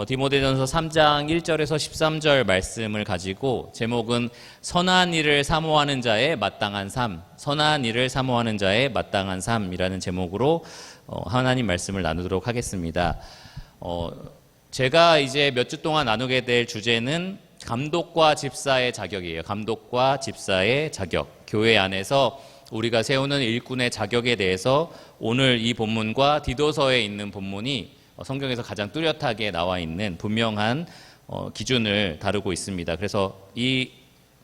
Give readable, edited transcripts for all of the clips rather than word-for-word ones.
디모데전서 3장 1절에서 13절 말씀을 가지고 제목은 선한 일을 사모하는 자의 마땅한 삶, 선한 일을 사모하는 자의 마땅한 삶이라는 제목으로 하나님 말씀을 나누도록 하겠습니다. 제가 이제 몇 주 동안 나누게 될 주제는 감독과 집사의 자격이에요. 감독과 집사의 자격. 교회 안에서 우리가 세우는 일꾼의 자격에 대해서 오늘 이 본문과 디도서에 있는 본문이 성경에서 가장 뚜렷하게 나와 있는 분명한 기준을 다루고 있습니다. 그래서 이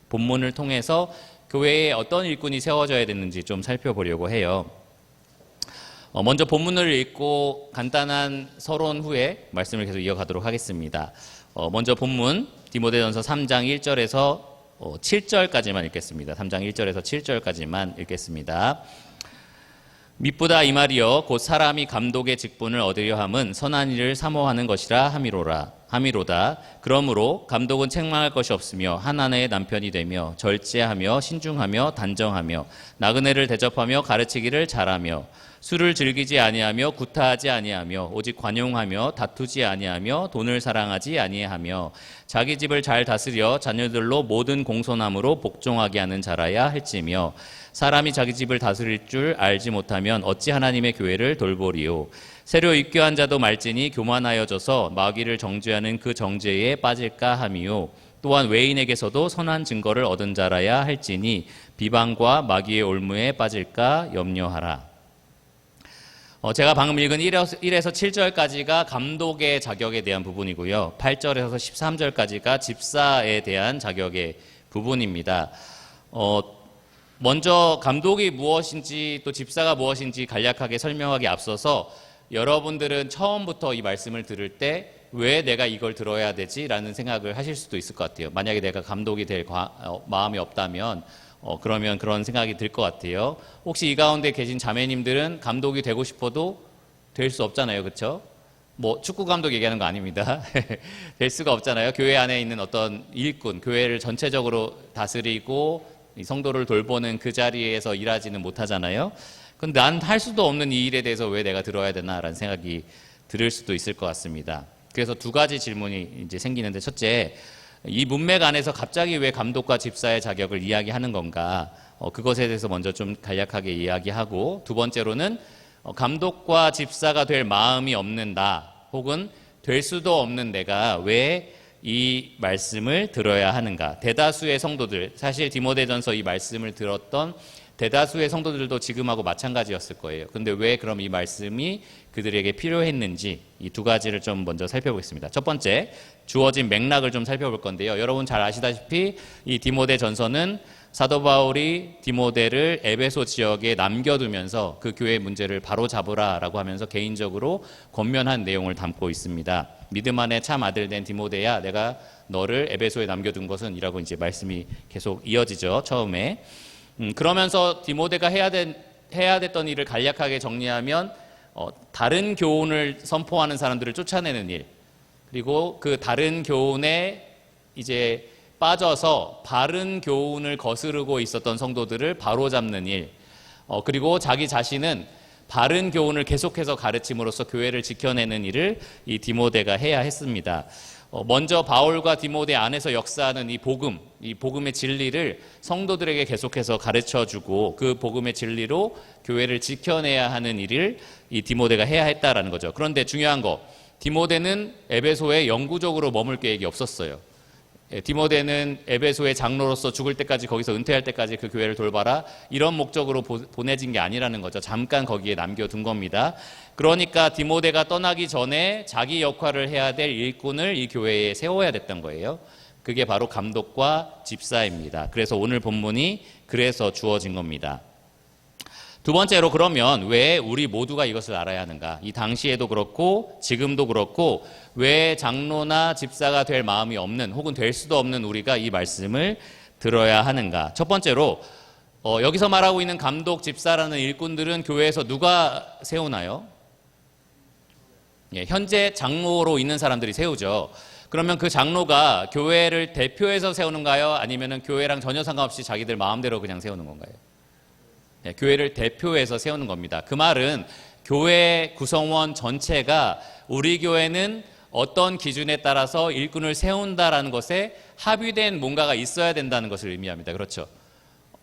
본문을 통해서 교회에 어떤 일꾼이 세워져야 되는지 좀 살펴보려고 해요. 먼저 본문을 읽고 간단한 서론 후에 말씀을 계속 이어가도록 하겠습니다. 먼저 본문 디모데전서 3장 1절에서 7절까지만 읽겠습니다. 3장 1절에서 7절까지만 읽겠습니다. mit보다 이 말이여 곧 사람이 감독의 직분을 얻으려 함은 선한 일을 사모하는 것이라 함이로다. 그러므로 감독은 책망할 것이 없으며 한 아내의 남편이 되며 절제하며 신중하며 단정하며 나그네를 대접하며 가르치기를 잘하며 술을 즐기지 아니하며 구타하지 아니하며 오직 관용하며 다투지 아니하며 돈을 사랑하지 아니하며 자기 집을 잘 다스려 자녀들로 모든 공손함으로 복종하게 하는 자라야 할지며 사람이 자기 집을 다스릴 줄 알지 못하면 어찌 하나님의 교회를 돌보리요. 새로 입교한 자도 말지니 교만하여져서 마귀를 정죄하는 그 정죄에 빠질까 함이요. 또한 외인에게서도 선한 증거를 얻은 자라야 할지니 비방과 마귀의 올무에 빠질까 염려하라. 제가 방금 읽은 1에서 7절까지가 감독의 자격에 대한 부분이고요. 8절에서 13절까지가 집사에 대한 자격의 부분입니다. 먼저 감독이 무엇인지 또 집사가 무엇인지 간략하게 설명하기 앞서서 여러분들은 처음부터 이 말씀을 들을 때 왜 내가 이걸 들어야 되지? 라는 생각을 하실 수도 있을 것 같아요. 만약에 내가 감독이 될 마음이 없다면 그러면 그런 생각이 들 것 같아요. 혹시 이 가운데 계신 자매님들은 감독이 되고 싶어도 될 수 없잖아요. 그렇죠? 뭐 축구 감독 얘기하는 거 아닙니다. 될 수가 없잖아요. 교회 안에 있는 어떤 일꾼, 교회를 전체적으로 다스리고 성도를 돌보는 그 자리에서 일하지는 못하잖아요. 근데 난 할 수도 없는 이 일에 대해서 왜 내가 들어야 되나라는 생각이 들을 수도 있을 것 같습니다. 그래서 두 가지 질문이 이제 생기는데, 첫째, 이 문맥 안에서 갑자기 왜 감독과 집사의 자격을 이야기하는 건가? 그것에 대해서 먼저 좀 간략하게 이야기하고, 두 번째로는 감독과 집사가 될 마음이 없는 나, 혹은 될 수도 없는 내가 왜 이 말씀을 들어야 하는가? 대다수의 성도들, 사실 디모데전서 이 말씀을 들었던 대다수의 성도들도 지금하고 마찬가지였을 거예요. 근데 왜 그럼 이 말씀이 그들에게 필요했는지 이 두 가지를 좀 먼저 살펴보겠습니다. 첫 번째, 주어진 맥락을 좀 살펴볼 건데요. 여러분 잘 아시다시피 이 디모데전서는 사도 바울이 디모데를 에베소 지역에 남겨두면서 그 교회의 문제를 바로잡으라라고 하면서 개인적으로 권면한 내용을 담고 있습니다. 믿음 안에 참 아들 된 디모데야, 내가 너를 에베소에 남겨둔 것은 이라고 이제 말씀이 계속 이어지죠. 처음에. 그러면서 디모데가 해야 됐던 일을 간략하게 정리하면 다른 교훈을 선포하는 사람들을 쫓아내는 일, 그리고 그 다른 교훈에 이제 빠져서 바른 교훈을 거스르고 있었던 성도들을 바로잡는 일, 그리고 자기 자신은 바른 교훈을 계속해서 가르침으로써 교회를 지켜내는 일을 이 디모데가 해야 했습니다. 먼저 바울과 디모데 안에서 역사하는 이 복음의 진리를 성도들에게 계속해서 가르쳐주고 그 복음의 진리로 교회를 지켜내야 하는 일을 이 디모데가 해야 했다라는 거죠. 그런데 중요한 거, 디모데는 에베소에 영구적으로 머물 계획이 없었어요. 디모데는 에베소의 장로로서 죽을 때까지, 거기서 은퇴할 때까지 그 교회를 돌봐라, 이런 목적으로 보내진 게 아니라는 거죠. 잠깐 거기에 남겨둔 겁니다. 그러니까 디모데가 떠나기 전에 자기 역할을 해야 될 일꾼을 이 교회에 세워야 됐던 거예요. 그게 바로 감독과 집사입니다. 그래서 오늘 본문이 그래서 주어진 겁니다. 두 번째로, 그러면 왜 우리 모두가 이것을 알아야 하는가? 이 당시에도 그렇고 지금도 그렇고 왜 장로나 집사가 될 마음이 없는, 혹은 될 수도 없는 우리가 이 말씀을 들어야 하는가? 첫 번째로, 여기서 말하고 있는 감독, 집사라는 일꾼들은 교회에서 누가 세우나요? 현재 장로로 있는 사람들이 세우죠. 그러면 그 장로가 교회를 대표해서 세우는가요? 아니면 교회랑 전혀 상관없이 자기들 마음대로 그냥 세우는 건가요? 교회를 대표해서 세우는 겁니다. 그 말은 교회 구성원 전체가 우리 교회는 어떤 기준에 따라서 일꾼을 세운다라는 것에 합의된 뭔가가 있어야 된다는 것을 의미합니다. 그렇죠?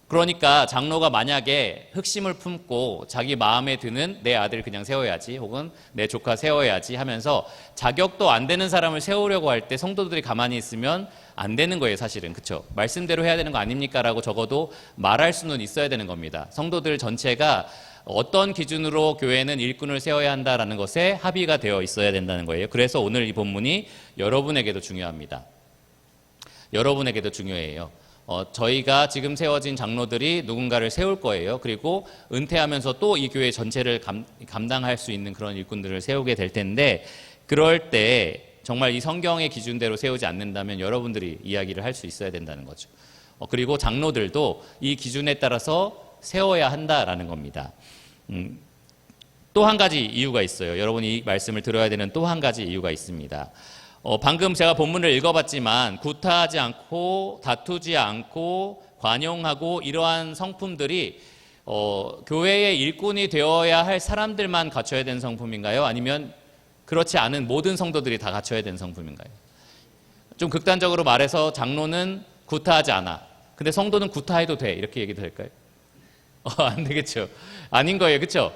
그러니까 장로가 만약에 흑심을 품고 자기 마음에 드는 내 아들 그냥 세워야지 혹은 내 조카 세워야지 하면서 자격도 안 되는 사람을 세우려고 할 때 성도들이 가만히 있으면 안 되는 거예요, 사실은. 그렇죠? 말씀대로 해야 되는 거 아닙니까? 라고 적어도 말할 수는 있어야 되는 겁니다. 성도들 전체가 어떤 기준으로 교회는 일꾼을 세워야 한다라는 것에 합의가 되어 있어야 된다는 거예요. 그래서 오늘 이 본문이 여러분에게도 중요합니다. 여러분에게도 중요해요. 저희가 지금 세워진 장로들이 누군가를 세울 거예요. 그리고 은퇴하면서 또 이 교회 전체를 감당할 수 있는 그런 일꾼들을 세우게 될 텐데, 그럴 때 정말 이 성경의 기준대로 세우지 않는다면 여러분들이 이야기를 할 수 있어야 된다는 거죠. 그리고 장로들도 이 기준에 따라서 세워야 한다라는 겁니다. 또 한 가지 이유가 있어요. 여러분이 이 말씀을 들어야 되는 또 한 가지 이유가 있습니다. 방금 제가 본문을 읽어봤지만 구타하지 않고 다투지 않고 관용하고 이러한 성품들이 교회의 일꾼이 되어야 할 사람들만 갖춰야 되는 성품인가요? 아니면 그렇지 않은 모든 성도들이 다 갖춰야 되는 성품인가요? 좀 극단적으로 말해서 장로는 구타하지 않아. 근데 성도는 구타해도 돼. 이렇게 얘기도 될까요? 안 되겠죠. 아닌 거예요. 그렇죠?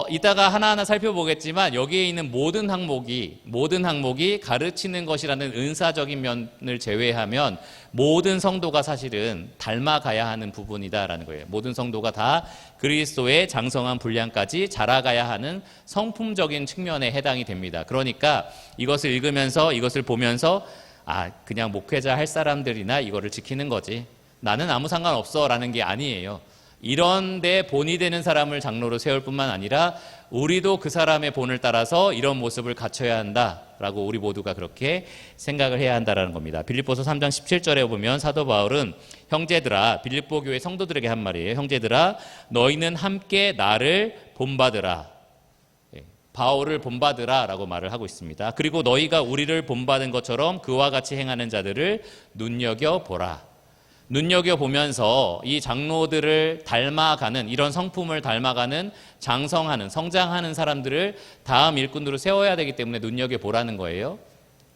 이따가 하나하나 살펴보겠지만 여기에 있는 모든 항목이 가르치는 것이라는 은사적인 면을 제외하면 모든 성도가 사실은 닮아가야 하는 부분이다라는 거예요. 모든 성도가 다 그리스도의 장성한 분량까지 자라가야 하는 성품적인 측면에 해당이 됩니다. 그러니까 이것을 읽으면서 이것을 보면서 그냥 목회자 할 사람들이나 이거를 지키는 거지. 나는 아무 상관없어 라는 게 아니에요. 이런 데 본이 되는 사람을 장로로 세울 뿐만 아니라 우리도 그 사람의 본을 따라서 이런 모습을 갖춰야 한다라고 우리 모두가 그렇게 생각을 해야 한다라는 겁니다. 빌립보서 3장 17절에 보면 사도 바울은 형제들아, 빌립보 교회 성도들에게 한 말이에요. 형제들아, 너희는 함께 나를 본받으라. 바울을 본받으라 라고 말을 하고 있습니다. 그리고 너희가 우리를 본받은 것처럼 그와 같이 행하는 자들을 눈여겨보라. 눈여겨보면서 이 장로들을 닮아가는, 이런 성품을 닮아가는, 장성하는, 성장하는 사람들을 다음 일꾼으로 세워야 되기 때문에 눈여겨보라는 거예요.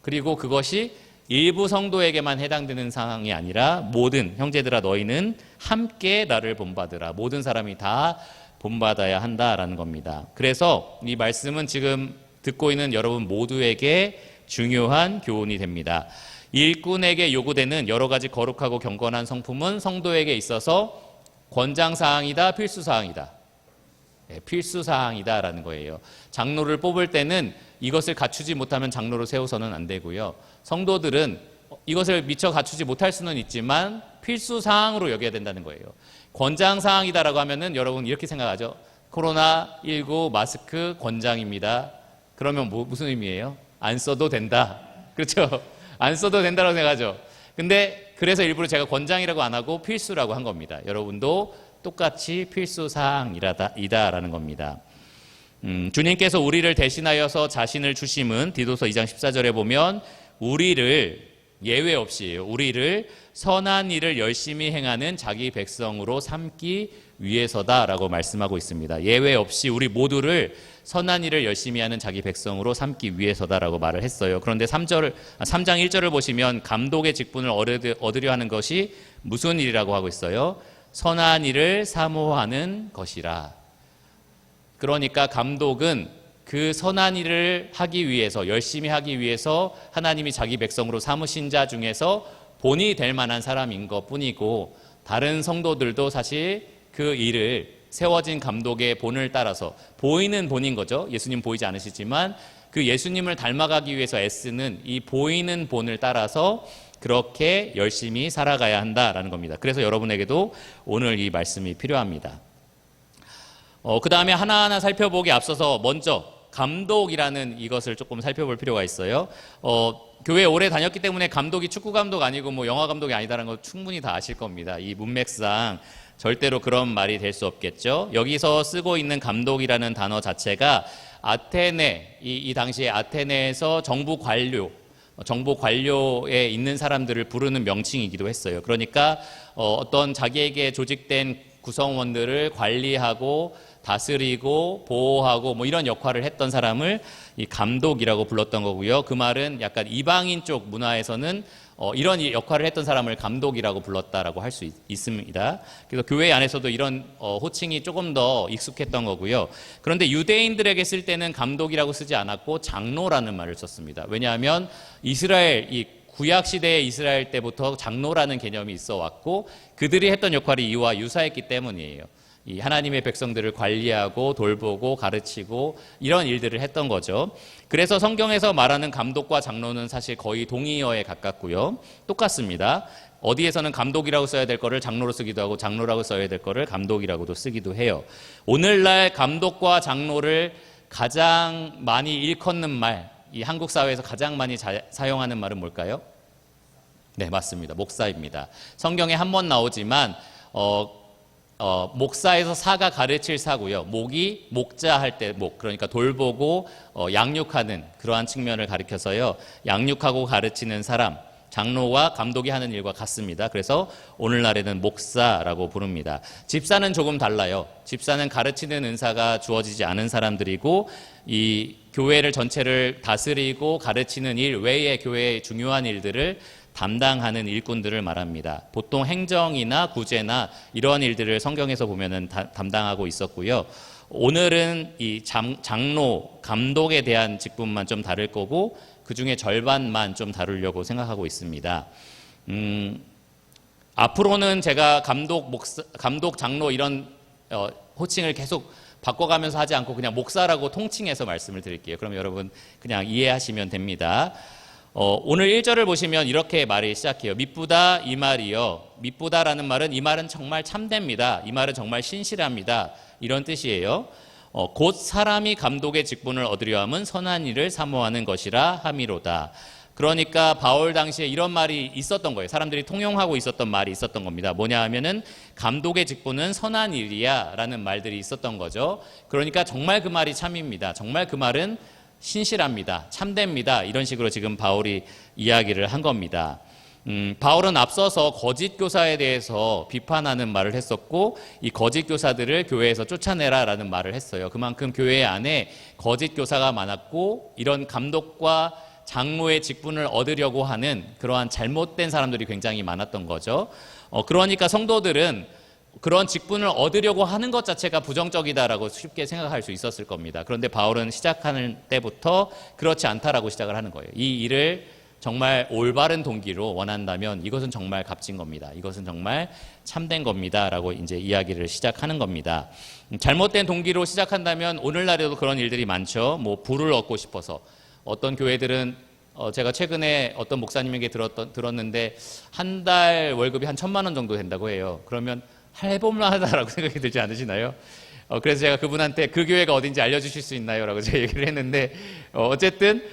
그리고 그것이 일부 성도에게만 해당되는 상황이 아니라 모든, 형제들아 너희는 함께 나를 본받으라. 모든 사람이 다 본받아야 한다라는 겁니다. 그래서 이 말씀은 지금 듣고 있는 여러분 모두에게 중요한 교훈이 됩니다. 일꾼에게 요구되는 여러 가지 거룩하고 경건한 성품은 성도에게 있어서 권장사항이다, 필수사항이다. 필수사항이다라는 거예요. 장로를 뽑을 때는 이것을 갖추지 못하면 장로로 세워서는 안 되고요. 성도들은 이것을 미처 갖추지 못할 수는 있지만 필수사항으로 여겨야 된다는 거예요. 권장사항이다라고 하면은 여러분 이렇게 생각하죠. 코로나19 마스크 권장입니다. 그러면 무슨 의미예요? 안 써도 된다. 그렇죠? 안 써도 된다고 생각하죠. 근데 그래서 일부러 제가 권장이라고 안 하고 필수라고 한 겁니다. 여러분도 똑같이 필수사항이다라는 겁니다. 주님께서 우리를 대신하여서 자신을 주심은 디도서 2장 14절에 보면 우리를 예외 없이 우리를 선한 일을 열심히 행하는 자기 백성으로 삼기 위해서다라고 말씀하고 있습니다. 예외 없이 우리 모두를 선한 일을 열심히 하는 자기 백성으로 삼기 위해서다라고 말을 했어요. 그런데 3장 1절을 보시면 감독의 직분을 얻으려 하는 것이 무슨 일이라고 하고 있어요? 선한 일을 사모하는 것이라. 그러니까 감독은 그 선한 일을 하기 위해서, 열심히 하기 위해서 하나님이 자기 백성으로 삼으신 자 중에서 본이 될 만한 사람인 것 뿐이고, 다른 성도들도 사실 그 일을 세워진 감독의 본을 따라서, 보이는 본인 거죠. 예수님 보이지 않으시지만 그 예수님을 닮아가기 위해서 애쓰는 이 보이는 본을 따라서 그렇게 열심히 살아가야 한다라는 겁니다. 그래서 여러분에게도 오늘 이 말씀이 필요합니다. 그 다음에 하나하나 살펴보기 앞서서 먼저 감독이라는 이것을 조금 살펴볼 필요가 있어요. 교회 오래 다녔기 때문에 감독이 축구 감독 아니고 뭐 영화 감독이 아니다라는 거 충분히 다 아실 겁니다. 이 문맥상 절대로 그런 말이 될 수 없겠죠. 여기서 쓰고 있는 감독이라는 단어 자체가 아테네, 이 당시에 아테네에서 정부 관료에 있는 사람들을 부르는 명칭이기도 했어요. 그러니까 어떤 자기에게 조직된 구성원들을 관리하고 다스리고 보호하고 뭐 이런 역할을 했던 사람을 이 감독이라고 불렀던 거고요. 그 말은 약간 이방인 쪽 문화에서는 이런 역할을 했던 사람을 감독이라고 불렀다라고 할 수 있습니다. 그래서 교회 안에서도 이런 호칭이 조금 더 익숙했던 거고요. 그런데 유대인들에게 쓸 때는 감독이라고 쓰지 않았고 장로라는 말을 썼습니다. 왜냐하면 이스라엘, 이 구약 시대의 이스라엘 때부터 장로라는 개념이 있어 왔고 그들이 했던 역할이 이와 유사했기 때문이에요. 이 하나님의 백성들을 관리하고 돌보고 가르치고 이런 일들을 했던 거죠. 그래서 성경에서 말하는 감독과 장로는 사실 거의 동의어에 가깝고요. 똑같습니다. 어디에서는 감독이라고 써야 될 거를 장로로 쓰기도 하고 장로라고 써야 될 거를 감독이라고도 쓰기도 해요. 오늘날 감독과 장로를 가장 많이 일컫는 말, 이 한국 사회에서 가장 많이 사용하는 말은 뭘까요? 네, 맞습니다. 목사입니다. 성경에 한 번 나오지만 목사에서 사가 가르칠 사고요. 목이 목자 할 때 목, 그러니까 돌보고 양육하는 그러한 측면을 가리켜서요. 양육하고 가르치는 사람, 장로와 감독이 하는 일과 같습니다. 그래서 오늘날에는 목사라고 부릅니다. 집사는 조금 달라요. 집사는 가르치는 은사가 주어지지 않은 사람들이고 이 교회를 전체를 다스리고 가르치는 일 외에 교회의 중요한 일들을 담당하는 일꾼들을 말합니다. 보통 행정이나 구제나 이러한 일들을 성경에서 보면은 담당하고 있었고요. 오늘은 이 장로, 감독에 대한 직분만 좀 다룰 거고 그 중에 절반만 좀 다루려고 생각하고 있습니다. 앞으로는 제가 감독, 목사, 감독, 장로 이런 호칭을 계속 바꿔가면서 하지 않고 그냥 목사라고 통칭해서 말씀을 드릴게요. 그럼 여러분 그냥 이해하시면 됩니다. 오늘 1절을 보시면 이렇게 말이 시작해요. 미쁘다 이 말이요. 미쁘다라는 말은 이 말은 정말 참됩니다. 이 말은 정말 신실합니다. 이런 뜻이에요. 곧 사람이 감독의 직분을 얻으려 함은 선한 일을 사모하는 것이라 함이로다. 그러니까 바울 당시에 이런 말이 있었던 거예요. 사람들이 통용하고 있었던 말이 있었던 겁니다. 뭐냐 하면은 감독의 직분은 선한 일이야 라는 말들이 있었던 거죠. 그러니까 정말 그 말이 참입니다. 정말 그 말은 신실합니다. 참됩니다. 이런 식으로 지금 바울이 이야기를 한 겁니다. 바울은 앞서서 거짓 교사에 대해서 비판하는 말을 했었고 이 거짓 교사들을 교회에서 쫓아내라 라는 말을 했어요. 그만큼 교회 안에 거짓 교사가 많았고 이런 감독과 장로의 직분을 얻으려고 하는 그러한 잘못된 사람들이 굉장히 많았던 거죠. 그러니까 성도들은 그런 직분을 얻으려고 하는 것 자체가 부정적이다라고 쉽게 생각할 수 있었을 겁니다. 그런데 바울은 시작하는 때부터 그렇지 않다라고 시작을 하는 거예요. 이 일을 정말 올바른 동기로 원한다면 이것은 정말 값진 겁니다. 이것은 정말 참된 겁니다라고 이제 이야기를 시작하는 겁니다. 잘못된 동기로 시작한다면 오늘날에도 그런 일들이 많죠. 뭐 부를 얻고 싶어서 어떤 교회들은 제가 최근에 어떤 목사님에게 들었는데 한 달 월급이 한 1,000만 원 정도 된다고 해요. 그러면 해볼만 하다라고 생각이 들지 않으시나요? 그래서 제가 그분한테 그 교회가 어딘지 알려주실 수 있나요? 라고 제가 얘기를 했는데 어쨌든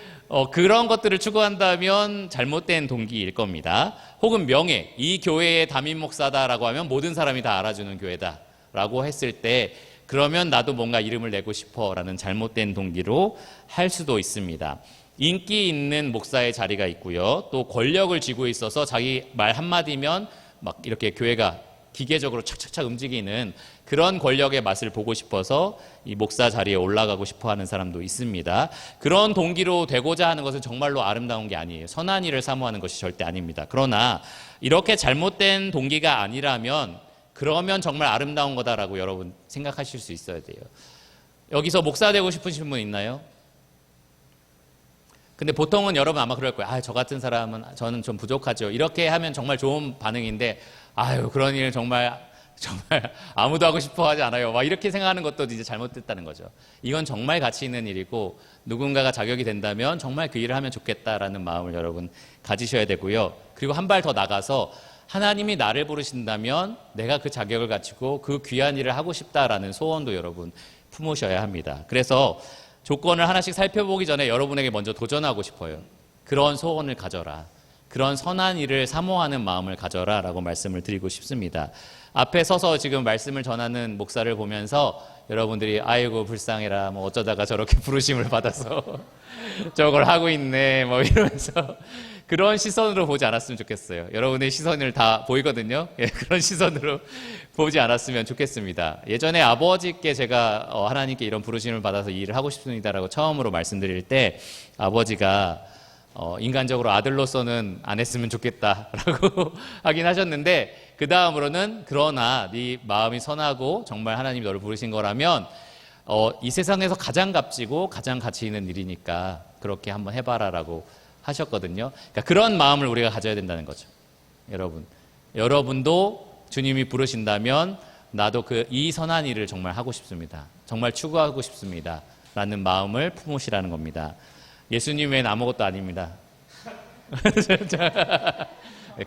그런 것들을 추구한다면 잘못된 동기일 겁니다. 혹은 명예, 이 교회의 담임 목사다라고 하면 모든 사람이 다 알아주는 교회다라고 했을 때 그러면 나도 뭔가 이름을 내고 싶어라는 잘못된 동기로 할 수도 있습니다. 인기 있는 목사의 자리가 있고요. 또 권력을 쥐고 있어서 자기 말 한마디면 막 이렇게 교회가 기계적으로 착착착 움직이는 그런 권력의 맛을 보고 싶어서 이 목사 자리에 올라가고 싶어 하는 사람도 있습니다. 그런 동기로 되고자 하는 것은 정말로 아름다운 게 아니에요. 선한 일을 사모하는 것이 절대 아닙니다. 그러나 이렇게 잘못된 동기가 아니라면 그러면 정말 아름다운 거다라고 여러분 생각하실 수 있어야 돼요. 여기서 목사 되고 싶으신 분 있나요? 근데 보통은 여러분 아마 그럴 거예요. 저 같은 사람은 저는 좀 부족하죠. 이렇게 하면 정말 좋은 반응인데 그런 일 정말 아무도 하고 싶어 하지 않아요. 막 이렇게 생각하는 것도 이제 잘못됐다는 거죠. 이건 정말 가치 있는 일이고 누군가가 자격이 된다면 정말 그 일을 하면 좋겠다라는 마음을 여러분 가지셔야 되고요. 그리고 한 발 더 나가서 하나님이 나를 부르신다면 내가 그 자격을 가지고 그 귀한 일을 하고 싶다라는 소원도 여러분 품으셔야 합니다. 그래서 조건을 하나씩 살펴보기 전에 여러분에게 먼저 도전하고 싶어요. 그런 소원을 가져라. 그런 선한 일을 사모하는 마음을 가져라 라고 말씀을 드리고 싶습니다. 앞에 서서 지금 말씀을 전하는 목사를 보면서 여러분들이 아이고 불쌍해라 뭐 어쩌다가 저렇게 부르심을 받아서 저걸 하고 있네 뭐 이러면서 그런 시선으로 보지 않았으면 좋겠어요. 여러분의 시선을 다 보이거든요. 예, 그런 시선으로 보지 않았으면 좋겠습니다. 예전에 아버지께 제가 하나님께 이런 부르심을 받아서 이 일을 하고 싶습니다라고 처음으로 말씀드릴 때 아버지가 인간적으로 아들로서는 안 했으면 좋겠다라고 하긴 하셨는데 그 다음으로는 그러나 네 마음이 선하고 정말 하나님이 너를 부르신 거라면 이 세상에서 가장 값지고 가장 가치 있는 일이니까 그렇게 한번 해봐라라고 하셨거든요. 그러니까 그런 마음을 우리가 가져야 된다는 거죠. 여러분도 주님이 부르신다면 나도 이 선한 일을 정말 하고 싶습니다. 정말 추구하고 싶습니다. 라는 마음을 품으시라는 겁니다. 예수님 외엔 아무것도 아닙니다.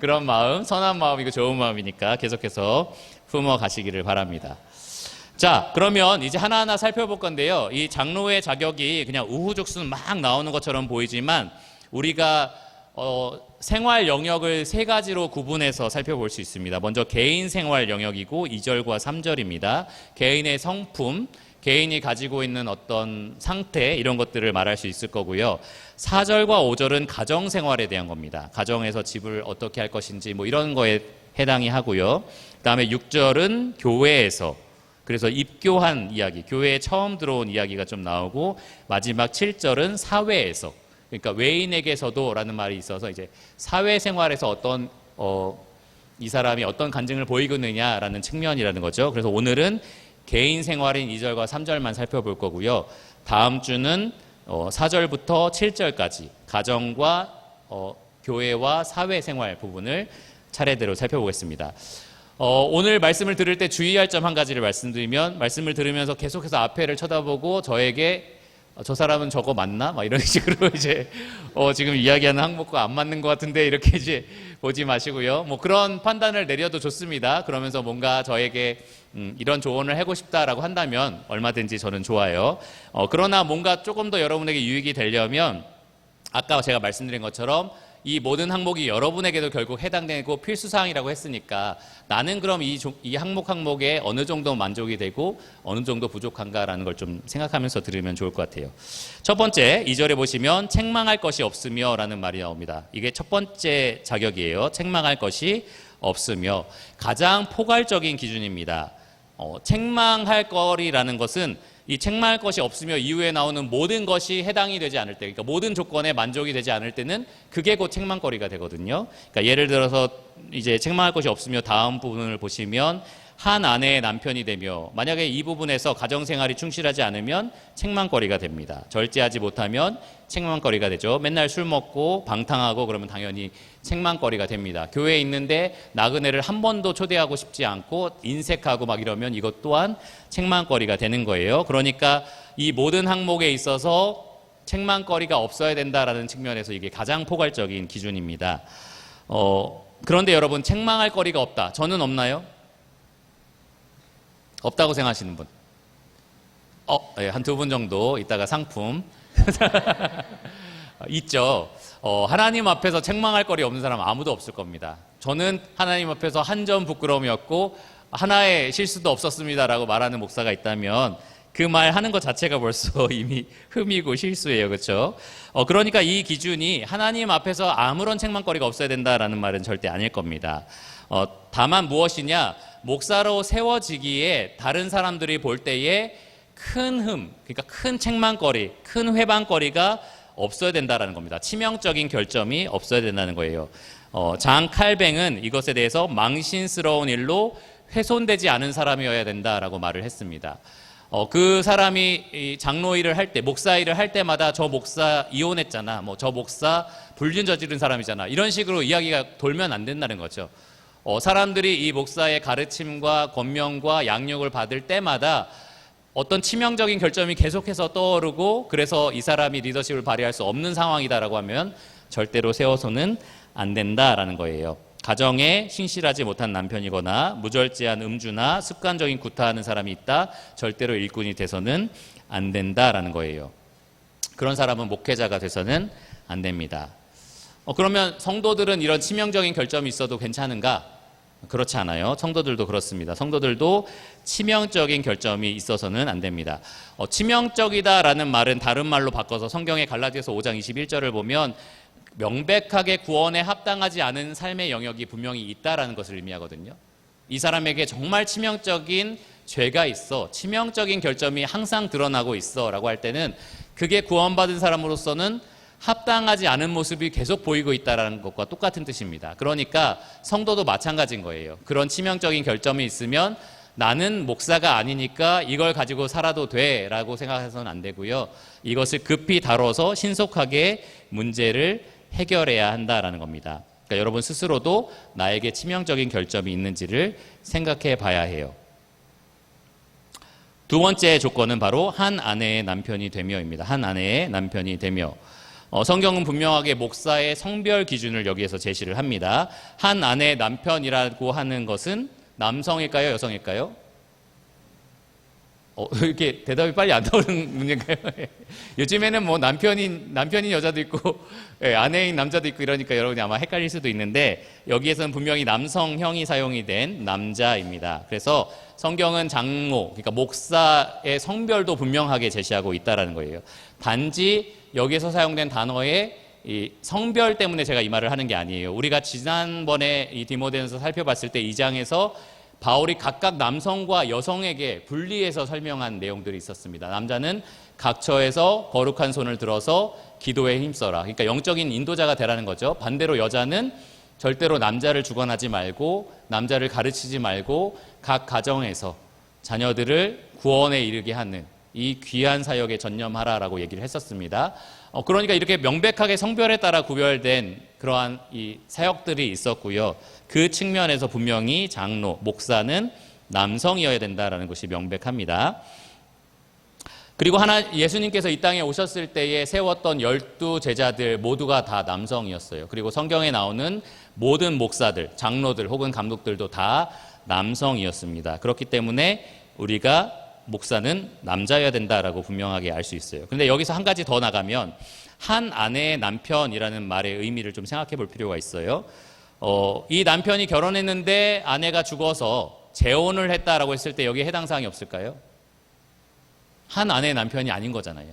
그런 마음, 선한 마음이고 좋은 마음이니까 계속해서 품어 가시기를 바랍니다. 자, 그러면 이제 하나하나 살펴볼 건데요. 이 장로의 자격이 그냥 우후죽순 막 나오는 것처럼 보이지만 우리가 생활 영역을 세 가지로 구분해서 살펴볼 수 있습니다. 먼저 개인 생활 영역이고 2절과 3절입니다. 개인의 성품, 개인이 가지고 있는 어떤 상태 이런 것들을 말할 수 있을 거고요. 4절과 5절은 가정생활에 대한 겁니다. 가정에서 집을 어떻게 할 것인지 뭐 이런 거에 해당이 하고요. 그 다음에 6절은 교회에서 그래서 입교한 이야기, 교회에 처음 들어온 이야기가 좀 나오고 마지막 7절은 사회에서 그러니까 외인에게서도 라는 말이 있어서 이제 사회생활에서 어떤 이 사람이 어떤 간증을 보이고 있느냐라는 측면이라는 거죠. 그래서 오늘은 개인 생활인 2절과 3절만 살펴볼 거고요. 다음 주는 4절부터 7절까지 가정과 교회와 사회생활 부분을 차례대로 살펴보겠습니다. 오늘 말씀을 들을 때 주의할 점 한 가지를 말씀드리면 말씀을 들으면서 계속해서 앞에를 쳐다보고 저에게 저 사람은 저거 맞나? 막 이런 식으로 이제 지금 이야기하는 항목과 안 맞는 것 같은데 이렇게 이제 보지 마시고요. 뭐 그런 판단을 내려도 좋습니다. 그러면서 뭔가 저에게 이런 조언을 하고 싶다라고 한다면 얼마든지 저는 좋아요. 그러나 뭔가 조금 더 여러분에게 유익이 되려면 아까 제가 말씀드린 것처럼 이 모든 항목이 여러분에게도 결국 해당되고 필수사항이라고 했으니까 나는 그럼 이 항목에 어느 정도 만족이 되고 어느 정도 부족한가라는 걸 좀 생각하면서 들으면 좋을 것 같아요. 첫 번째 2절에 보시면 책망할 것이 없으며 라는 말이 나옵니다. 이게 첫 번째 자격이에요. 책망할 것이 없으며 가장 포괄적인 기준입니다. 책망할 거리라는 것은 이 책망할 것이 없으며 이후에 나오는 모든 것이 해당이 되지 않을 때, 그러니까 모든 조건에 만족이 되지 않을 때는 그게 곧 책망거리가 되거든요. 그러니까 예를 들어서 이제 책망할 것이 없으며 다음 부분을 보시면 한 아내의 남편이 되며 만약에 이 부분에서 가정생활이 충실하지 않으면 책망거리가 됩니다. 절제하지 못하면 책망거리가 되죠. 맨날 술 먹고 방탕하고 그러면 당연히 책망거리가 됩니다. 교회에 있는데 나그네를 한 번도 초대하고 싶지 않고 인색하고 막 이러면 이것 또한 책망거리가 되는 거예요. 그러니까 이 모든 항목에 있어서 책망거리가 없어야 된다라는 측면에서 이게 가장 포괄적인 기준입니다. 그런데 여러분 책망할 거리가 없다. 저는 없나요? 없다고 생각하시는 분? 네, 한 2분 정도 이따가 상품 있죠. 하나님 앞에서 책망할 거리 없는 사람 아무도 없을 겁니다. 저는 하나님 앞에서 한 점 부끄러움이었고 하나의 실수도 없었습니다라고 말하는 목사가 있다면 그 말 하는 것 자체가 벌써 이미 흠이고 실수예요. 그렇죠? 그러니까 이 기준이 하나님 앞에서 아무런 책망거리가 없어야 된다라는 말은 절대 아닐 겁니다. 다만 무엇이냐? 목사로 세워지기에 다른 사람들이 볼 때에 큰 그러니까 큰 책망거리, 큰 회방거리가 없어야 된다라는 겁니다. 치명적인 결점이 없어야 된다는 거예요. 장 칼뱅은 이것에 대해서 망신스러운 일로 훼손되지 않은 사람이어야 된다라고 말을 했습니다. 그 사람이 이 장로 일을 할 때, 목사 일을 할 때마다 저 목사 이혼했잖아, 뭐 저 목사 불륜 저지른 사람이잖아, 이런 식으로 이야기가 돌면 안 된다는 거죠. 사람들이 이 목사의 가르침과 권명과 양육을 받을 때마다 어떤 치명적인 결점이 계속해서 떠오르고 그래서 이 사람이 리더십을 발휘할 수 없는 상황이다라고 하면 절대로 세워서는 안 된다라는 거예요. 가정에 신실하지 못한 남편이거나 무절제한 음주나 습관적인 구타하는 사람이 있다. 절대로 일꾼이 돼서는 안 된다라는 거예요. 그런 사람은 목회자가 돼서는 안 됩니다. 그러면 성도들은 이런 치명적인 결점이 있어도 괜찮은가? 그렇지 않아요. 성도들도 그렇습니다. 성도들도 치명적인 결점이 있어서는 안 됩니다. 치명적이다라는 말은 다른 말로 바꿔서 성경의 갈라디아서 5장 21절을 보면 명백하게 구원에 합당하지 않은 삶의 영역이 분명히 있다라는 것을 의미하거든요. 이 사람에게 정말 치명적인 죄가 있어, 치명적인 결점이 항상 드러나고 있어 라고 할 때는 그게 구원받은 사람으로서는 합당하지 않은 모습이 계속 보이고 있다는 것과 똑같은 뜻입니다. 그러니까 성도도 마찬가지인 거예요. 그런 치명적인 결점이 있으면 나는 목사가 아니니까 이걸 가지고 살아도 돼 라고 생각해서는 안 되고요. 이것을 급히 다뤄서 신속하게 문제를 해결해야 한다라는 겁니다. 그러니까 여러분 스스로도 나에게 치명적인 결점이 있는지를 생각해 봐야 해요. 두 번째 조건은 바로 한 아내의 남편이 되며입니다. 한 아내의 남편이 되며. 성경은 분명하게 목사의 성별 기준을 여기에서 제시를 합니다. 한 아내의 남편이라고 하는 것은 남성일까요? 여성일까요? 이렇게 대답이 빨리 안 나오는 문제인가요? 요즘에는 뭐 남편인 여자도 있고, 아내인 남자도 있고 이러니까 여러분이 아마 헷갈릴 수도 있는데, 여기에서는 분명히 남성형이 사용이 된 남자입니다. 그래서 성경은 장로, 그러니까 목사의 성별도 분명하게 제시하고 있다는 거예요. 단지 여기에서 사용된 단어의 이 성별 때문에 제가 이 말을 하는 게 아니에요. 우리가 지난번에 이 디모데전서 살펴봤을 때 2장에서 바울이 각각 남성과 여성에게 분리해서 설명한 내용들이 있었습니다. 남자는 각처에서 거룩한 손을 들어서 기도에 힘써라. 그러니까 영적인 인도자가 되라는 거죠. 반대로 여자는 절대로 남자를 주관하지 말고 남자를 가르치지 말고 각 가정에서 자녀들을 구원에 이르게 하는 이 귀한 사역에 전념하라라고 얘기를 했었습니다. 그러니까 이렇게 명백하게 성별에 따라 구별된 그러한 이 사역들이 있었고요. 그 측면에서 분명히 장로, 목사는 남성이어야 된다라는 것이 명백합니다. 그리고 예수님께서 이 땅에 오셨을 때에 세웠던 12 제자들 모두가 다 남성이었어요. 그리고 성경에 나오는 모든 목사들, 장로들 혹은 감독들도 다 남성이었습니다. 그렇기 때문에 우리가 목사는 남자여야 된다라고 분명하게 알 수 있어요. 그런데 여기서 한 가지 더 나가면 한 아내의 남편이라는 말의 의미를 좀 생각해 볼 필요가 있어요. 이 남편이 결혼했는데 아내가 죽어서 재혼을 했다라고 했을 때 여기에 해당 사항이 없을까요? 한 아내의 남편이 아닌 거잖아요.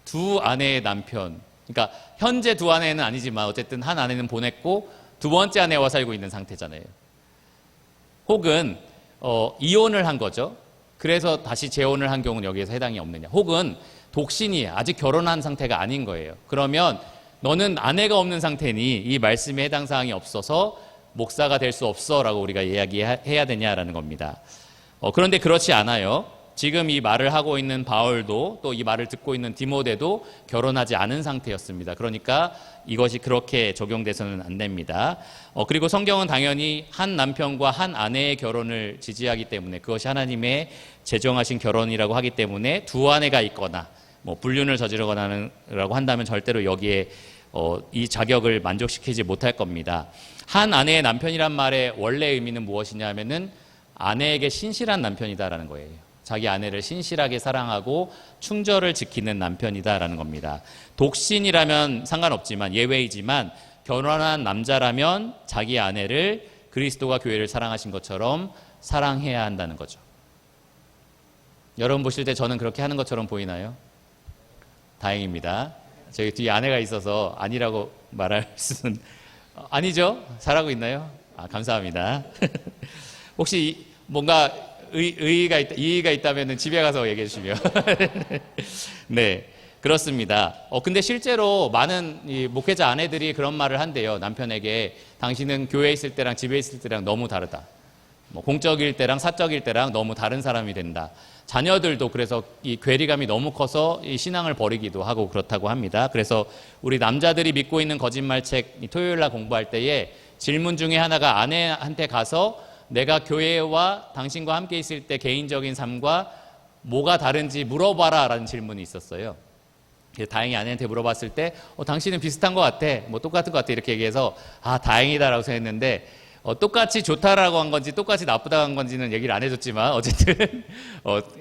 두 아내의 남편. 그러니까 현재 두 아내는 아니지만 어쨌든 한 아내는 보냈고 두 번째 아내와 살고 있는 상태잖아요. 혹은 이혼을 한 거죠. 그래서 다시 재혼을 한 경우는 여기에서 해당이 없느냐. 혹은 독신이 아직 결혼한 상태가 아닌 거예요. 그러면 너는 아내가 없는 상태니 이 말씀에 해당 사항이 없어서 목사가 될 수 없어 라고 우리가 이야기해야 되냐라는 겁니다. 그런데 그렇지 않아요. 지금 이 말을 하고 있는 바울도 또 이 말을 듣고 있는 디모데도 결혼하지 않은 상태였습니다. 그러니까 이것이 그렇게 적용돼서는 안 됩니다. 그리고 성경은 당연히 한 남편과 한 아내의 결혼을 지지하기 때문에 그것이 하나님의 제정하신 결혼이라고 하기 때문에 두 아내가 있거나 뭐 불륜을 저지르거나라고 한다면 절대로 여기에 이 자격을 만족시키지 못할 겁니다. 한 아내의 남편이란 말의 원래 의미는 무엇이냐면은 아내에게 신실한 남편이다라는 거예요. 자기 아내를 신실하게 사랑하고 충절을 지키는 남편이다라는 겁니다. 독신이라면 상관없지만 예외이지만 결혼한 남자라면 자기 아내를 그리스도가 교회를 사랑하신 것처럼 사랑해야 한다는 거죠. 여러분 보실 때 저는 그렇게 하는 것처럼 보이나요? 다행입니다. 저희 뒤에 아내가 있어서 아니라고 말할 수는 아니죠? 잘하고 있나요? 감사합니다. 혹시 뭔가 이의가 있다면 집에 가서 얘기해 주시면. 네, 그렇습니다. 근데 실제로 많은 이 목회자 아내들이 그런 말을 한대요. 남편에게 당신은 교회에 있을 때랑 집에 있을 때랑 너무 다르다. 공적일 때랑 사적일 때랑 너무 다른 사람이 된다. 자녀들도 그래서 이 괴리감이 너무 커서 이 신앙을 버리기도 하고 그렇다고 합니다. 그래서 우리 남자들이 믿고 있는 거짓말책 토요일 날 공부할 때에 질문 중에 하나가 아내한테 가서 내가 교회와 당신과 함께 있을 때 개인적인 삶과 뭐가 다른지 물어봐라 라는 질문이 있었어요. 다행히 아내한테 물어봤을 때 당신은 비슷한 것 같아, 뭐 똑같은 것 같아 이렇게 얘기해서 다행이다라고 생각했는데 똑같이 좋다라고 한 건지 똑같이 나쁘다고 한 건지는 얘기를 안 해줬지만 어쨌든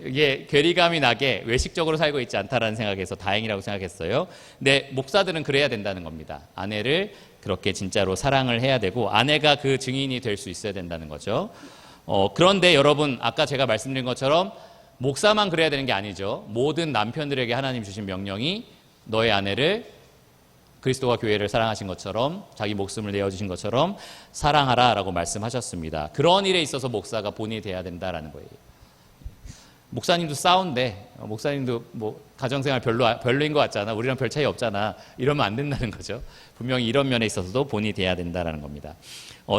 이게 괴리감이 나게 외식적으로 살고 있지 않다라는 생각에서 다행이라고 생각했어요. 근데 목사들은 그래야 된다는 겁니다. 아내를 그렇게 진짜로 사랑을 해야 되고 아내가 그 증인이 될 수 있어야 된다는 거죠. 그런데 여러분 아까 제가 말씀드린 것처럼 목사만 그래야 되는 게 아니죠. 모든 남편들에게 하나님 주신 명령이 너의 아내를 그리스도와 교회를 사랑하신 것처럼 자기 목숨을 내어주신 것처럼 사랑하라 라고 말씀하셨습니다. 그런 일에 있어서 목사가 본이 돼야 된다라는 거예요. 목사님도 싸운데 목사님도 뭐 가정생활 별로인 것 같잖아. 우리랑 별 차이 없잖아. 이러면 안 된다는 거죠. 분명히 이런 면에 있어서도 본이 돼야 된다라는 겁니다.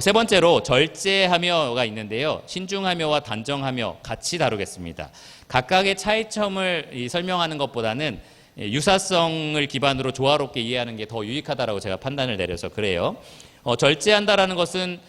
세 번째로 절제하며가 있는데요. 신중하며와 단정하며 같이 다루겠습니다. 각각의 차이점을 설명하는 것보다는 유사성을 기반으로 조화롭게 이해하는 게 더 유익하다라고 제가 판단을 내려서 그래요. 절제한다라는 것은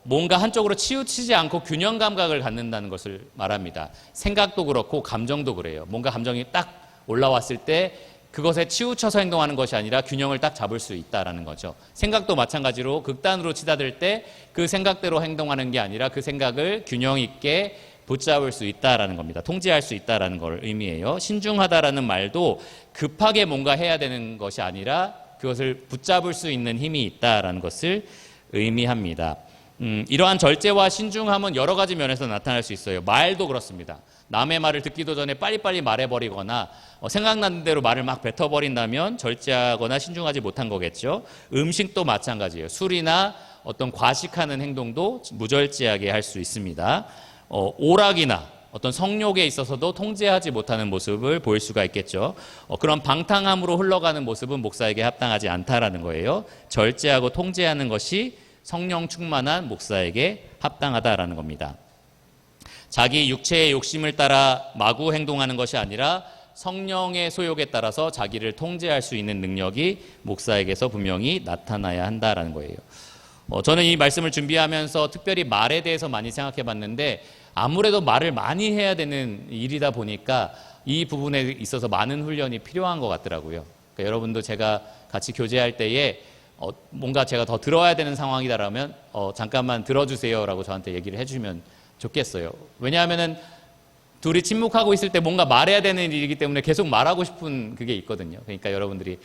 뭔가 한쪽으로 치우치지 않고 균형 감각을 갖는다는 것을 말합니다. 생각도 그렇고 감정도 그래요. 뭔가 감정이 딱 올라왔을 때 그것에 치우쳐서 행동하는 것이 아니라 균형을 딱 잡을 수 있다라는 거죠. 생각도 마찬가지로 극단으로 치닫을 때 그 생각대로 행동하는 게 아니라 그 생각을 균형 있게 붙잡을 수 있다라는 겁니다. 통제할 수 있다라는 걸 의미해요. 신중하다라는 말도 급하게 뭔가 해야 되는 것이 아니라 그것을 붙잡을 수 있는 힘이 있다라는 것을 의미합니다. 이러한 절제와 신중함은 여러 가지 면에서 나타날 수 있어요. 말도 그렇습니다. 남의 말을 듣기도 전에 빨리빨리 말해버리거나 생각나는 대로 말을 막 뱉어버린다면 절제하거나 신중하지 못한 거겠죠. 음식도 마찬가지예요. 술이나 어떤 과식하는 행동도 무절제하게 할 수 있습니다. 오락이나 어떤 성욕에 있어서도 통제하지 못하는 모습을 보일 수가 있겠죠. 그런 방탕함으로 흘러가는 모습은 목사에게 합당하지 않다라는 거예요. 절제하고 통제하는 것이 성령 충만한 목사에게 합당하다라는 겁니다. 자기 육체의 욕심을 따라 마구 행동하는 것이 아니라 성령의 소욕에 따라서 자기를 통제할 수 있는 능력이 목사에게서 분명히 나타나야 한다라는 거예요. 저는 이 말씀을 준비하면서 특별히 말에 대해서 많이 생각해 봤는데 아무래도 말을 많이 해야 되는 일이다 보니까 이 부분에 있어서 많은 훈련이 필요한 것 같더라고요. 그러니까 여러분도 제가 같이 교제할 때에 뭔가 제가 더 들어야 되는 상황이다라면 잠깐만 들어주세요라고 저한테 얘기를 해주면 좋겠어요. 왜냐하면은 둘이 침묵하고 있을 때 뭔가 말해야 되는 일이기 때문에 계속 말하고 싶은 그게 있거든요. 그러니까 여러분들이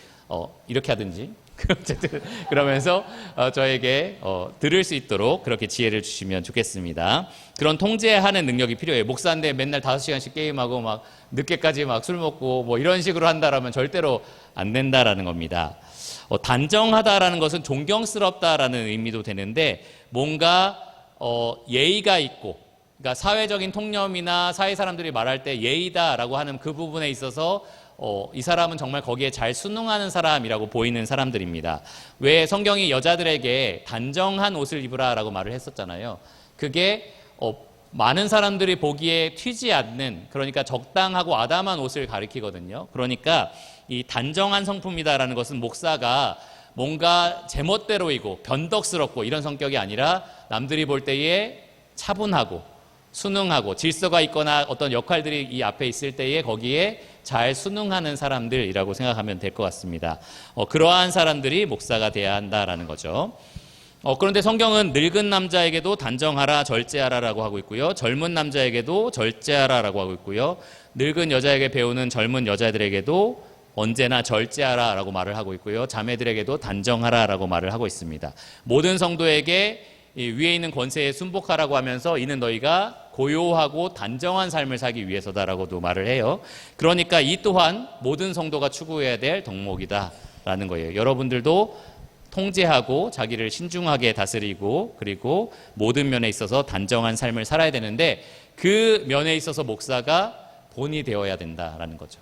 이렇게 하든지 어쨌든 그러면서 저에게 들을 수 있도록 그렇게 지혜를 주시면 좋겠습니다. 그런 통제하는 능력이 필요해요. 목사인데 맨날 5시간씩 게임하고 막 늦게까지 막 술 먹고 뭐 이런 식으로 한다라면 절대로 안 된다라는 겁니다. 단정하다라는 것은 존경스럽다라는 의미도 되는데 뭔가 예의가 있고 그러니까 사회적인 통념이나 사회 사람들이 말할 때 예의다라고 하는 그 부분에 있어서 이 사람은 정말 거기에 잘 순응하는 사람이라고 보이는 사람들입니다. 왜 성경이 여자들에게 단정한 옷을 입으라라고 말을 했었잖아요. 그게 많은 사람들이 보기에 튀지 않는 그러니까 적당하고 아담한 옷을 가리키거든요. 그러니까 이 단정한 성품이다라는 것은 목사가 뭔가 제멋대로이고 변덕스럽고 이런 성격이 아니라 남들이 볼 때에 차분하고 순응하고 질서가 있거나 어떤 역할들이 이 앞에 있을 때에 거기에 잘 순응하는 사람들이라고 생각하면 될 것 같습니다. 그러한 사람들이 목사가 돼야 한다라는 거죠. 그런데 성경은 늙은 남자에게도 단정하라 절제하라라고 하고 있고요. 젊은 남자에게도 절제하라라고 하고 있고요. 늙은 여자에게 배우는 젊은 여자들에게도 언제나 절제하라라고 말을 하고 있고요. 자매들에게도 단정하라라고 말을 하고 있습니다. 모든 성도에게 위에 있는 권세에 순복하라고 하면서 이는 너희가 고요하고 단정한 삶을 살기 위해서다라고도 말을 해요. 그러니까 이 또한 모든 성도가 추구해야 될 덕목이다라는 거예요. 여러분들도 통제하고 자기를 신중하게 다스리고 그리고 모든 면에 있어서 단정한 삶을 살아야 되는데 그 면에 있어서 목사가 본이 되어야 된다라는 거죠.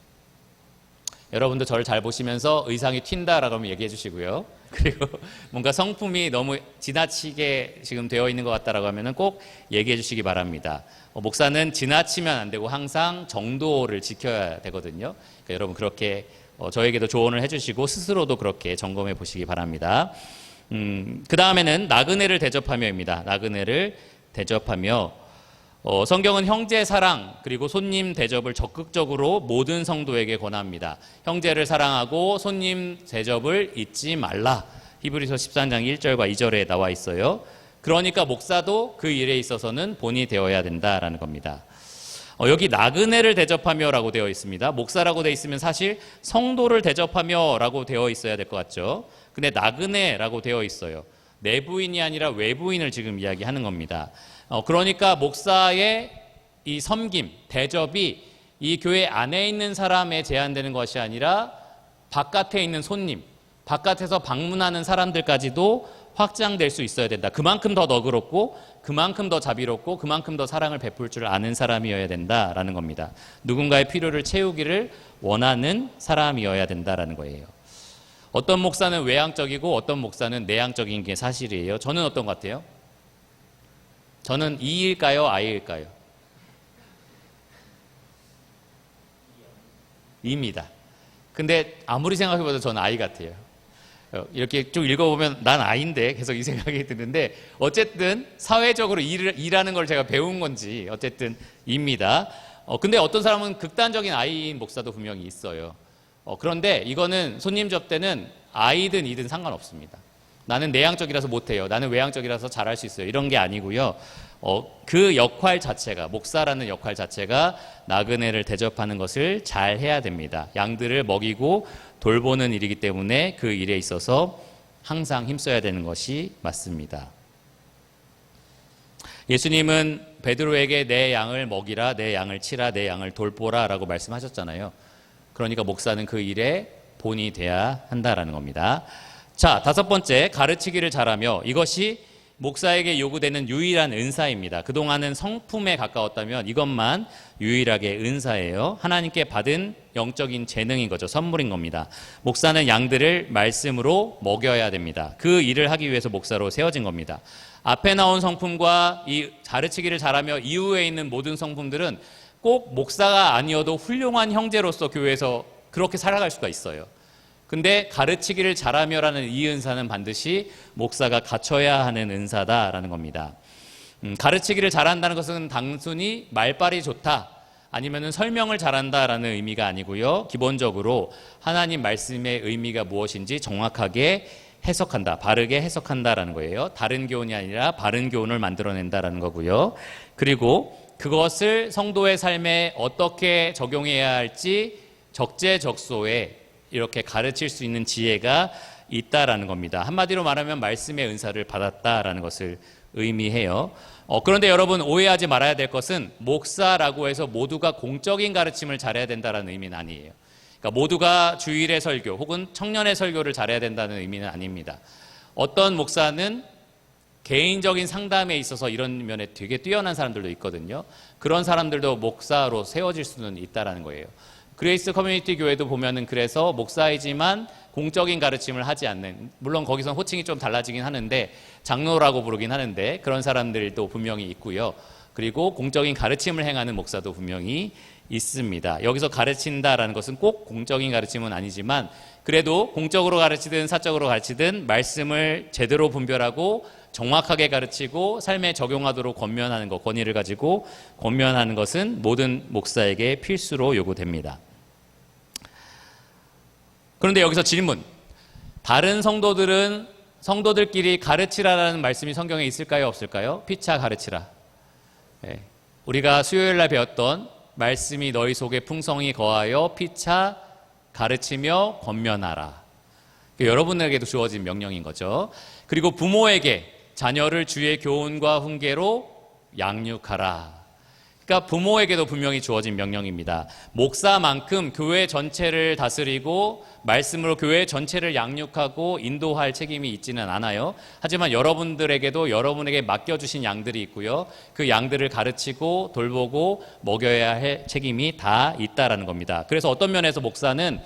여러분도 저를 잘 보시면서 의상이 튄다라고 하면 얘기해 주시고요. 그리고 뭔가 성품이 너무 지나치게 지금 되어 있는 것 같다라고 하면 꼭 얘기해 주시기 바랍니다. 목사는 지나치면 안 되고 항상 정도를 지켜야 되거든요. 그러니까 여러분 그렇게 저에게도 조언을 해주시고 스스로도 그렇게 점검해 보시기 바랍니다. 그 다음에는 나그네를 대접하며입니다. 나그네를 대접하며 성경은 형제 사랑 그리고 손님 대접을 적극적으로 모든 성도에게 권합니다. 형제를 사랑하고 손님 대접을 잊지 말라. 히브리서 13장 1절과 2절에 나와 있어요. 그러니까 목사도 그 일에 있어서는 본이 되어야 된다라는 겁니다. 여기 나그네를 대접하며라고 되어 있습니다. 목사라고 되어 있으면 사실 성도를 대접하며라고 되어 있어야 될 것 같죠. 근데 나그네라고 되어 있어요. 내부인이 아니라 외부인을 지금 이야기하는 겁니다. 그러니까 목사의 이 섬김, 대접이 이 교회 안에 있는 사람에 제한되는 것이 아니라 바깥에 있는 손님, 바깥에서 방문하는 사람들까지도 확장될 수 있어야 된다. 그만큼 더 너그럽고 그만큼 더 자비롭고 그만큼 더 사랑을 베풀 줄 아는 사람이어야 된다라는 겁니다. 누군가의 필요를 채우기를 원하는 사람이어야 된다라는 거예요. 어떤 목사는 외향적이고 어떤 목사는 내향적인 게 사실이에요. 저는 어떤 것 같아요? 저는 E일까요? I일까요? E입니다. 근데 아무리 생각해봐도 저는 I 같아요. 이렇게 쭉 읽어보면 난 I인데 계속 이 생각이 드는데 어쨌든 사회적으로 E라는 걸 제가 배운 건지 어쨌든 E입니다. 근데 어떤 사람은 극단적인 I인 목사도 분명히 있어요. 그런데 이거는 손님 접대는 I든 E든 상관없습니다. 나는 내향적이라서 못해요. 나는 외향적이라서 잘할 수 있어요. 이런 게 아니고요. 그 역할 자체가, 목사라는 역할 자체가 나그네를 대접하는 것을 잘 해야 됩니다. 양들을 먹이고 돌보는 일이기 때문에 그 일에 있어서 항상 힘써야 되는 것이 맞습니다. 예수님은 베드로에게 내 양을 먹이라, 내 양을 치라, 내 양을 돌보라 라고 말씀하셨잖아요. 그러니까 목사는 그 일에 본이 돼야 한다라는 겁니다. 자, 다섯 번째, 가르치기를 잘하며. 이것이 목사에게 요구되는 유일한 은사입니다. 그동안은 성품에 가까웠다면 이것만 유일하게 은사예요. 하나님께 받은 영적인 재능인 거죠. 선물인 겁니다. 목사는 양들을 말씀으로 먹여야 됩니다. 그 일을 하기 위해서 목사로 세워진 겁니다. 앞에 나온 성품과 이 가르치기를 잘하며 이후에 있는 모든 성품들은 꼭 목사가 아니어도 훌륭한 형제로서 교회에서 그렇게 살아갈 수가 있어요. 근데 가르치기를 잘하며라는 이 은사는 반드시 목사가 갖춰야 하는 은사다라는 겁니다. 가르치기를 잘한다는 것은 단순히 말빨이 좋다 아니면은 설명을 잘한다라는 의미가 아니고요. 기본적으로 하나님 말씀의 의미가 무엇인지 정확하게 해석한다, 바르게 해석한다라는 거예요. 다른 교훈이 아니라 바른 교훈을 만들어낸다라는 거고요. 그리고 그것을 성도의 삶에 어떻게 적용해야 할지 적재적소에 이렇게 가르칠 수 있는 지혜가 있다라는 겁니다. 한마디로 말하면 말씀의 은사를 받았다라는 것을 의미해요. 그런데 여러분 오해하지 말아야 될 것은 목사라고 해서 모두가 공적인 가르침을 잘해야 된다는 의미는 아니에요. 그러니까 모두가 주일의 설교 혹은 청년의 설교를 잘해야 된다는 의미는 아닙니다. 어떤 목사는 개인적인 상담에 있어서 이런 면에 되게 뛰어난 사람들도 있거든요. 그런 사람들도 목사로 세워질 수는 있다라는 거예요. 그레이스 커뮤니티 교회도 보면은 그래서 목사이지만 공적인 가르침을 하지 않는, 물론 거기서 호칭이 좀 달라지긴 하는데 장로라고 부르긴 하는데 그런 사람들도 분명히 있고요. 그리고 공적인 가르침을 행하는 목사도 분명히 있습니다. 여기서 가르친다라는 것은 꼭 공적인 가르침은 아니지만 그래도 공적으로 가르치든 사적으로 가르치든 말씀을 제대로 분별하고 정확하게 가르치고 삶에 적용하도록 권면하는 것, 권위를 가지고 권면하는 것은 모든 목사에게 필수로 요구됩니다. 그런데 여기서 질문. 다른 성도들끼리 가르치라라는 말씀이 성경에 있을까요? 없을까요? 피차 가르치라. 네. 우리가 수요일 날 배웠던 말씀이 너희 속에 풍성히 거하여 피차 가르치며 권면하라. 여러분에게도 주어진 명령인 거죠. 그리고 부모에게 자녀를 주의 교훈과 훈계로 양육하라. 그러니까 부모에게도 분명히 주어진 명령입니다. 목사만큼 교회 전체를 다스리고 말씀으로 교회 전체를 양육하고 인도할 책임이 있지는 않아요. 하지만 여러분들에게도 여러분에게 맡겨주신 양들이 있고요. 그 양들을 가르치고 돌보고 먹여야 할 책임이 다 있다라는 겁니다. 그래서 어떤 면에서 목사는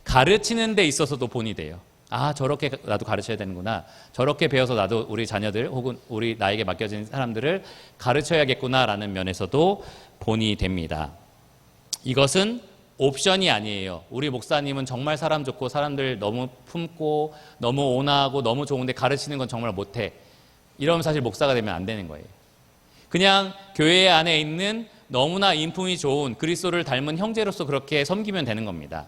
가르치는 데 있어서도 본이 돼요. 아, 저렇게 나도 가르쳐야 되는구나. 저렇게 배워서 나도 우리 자녀들 혹은 우리 나에게 맡겨진 사람들을 가르쳐야겠구나라는 면에서도 본이 됩니다. 이것은 옵션이 아니에요. 우리 목사님은 정말 사람 좋고 사람들 너무 품고 너무 온화하고 너무 좋은데 가르치는 건 정말 못해. 이러면 사실 목사가 되면 안 되는 거예요. 그냥 교회 안에 있는 너무나 인품이 좋은 그리스도를 닮은 형제로서 그렇게 섬기면 되는 겁니다.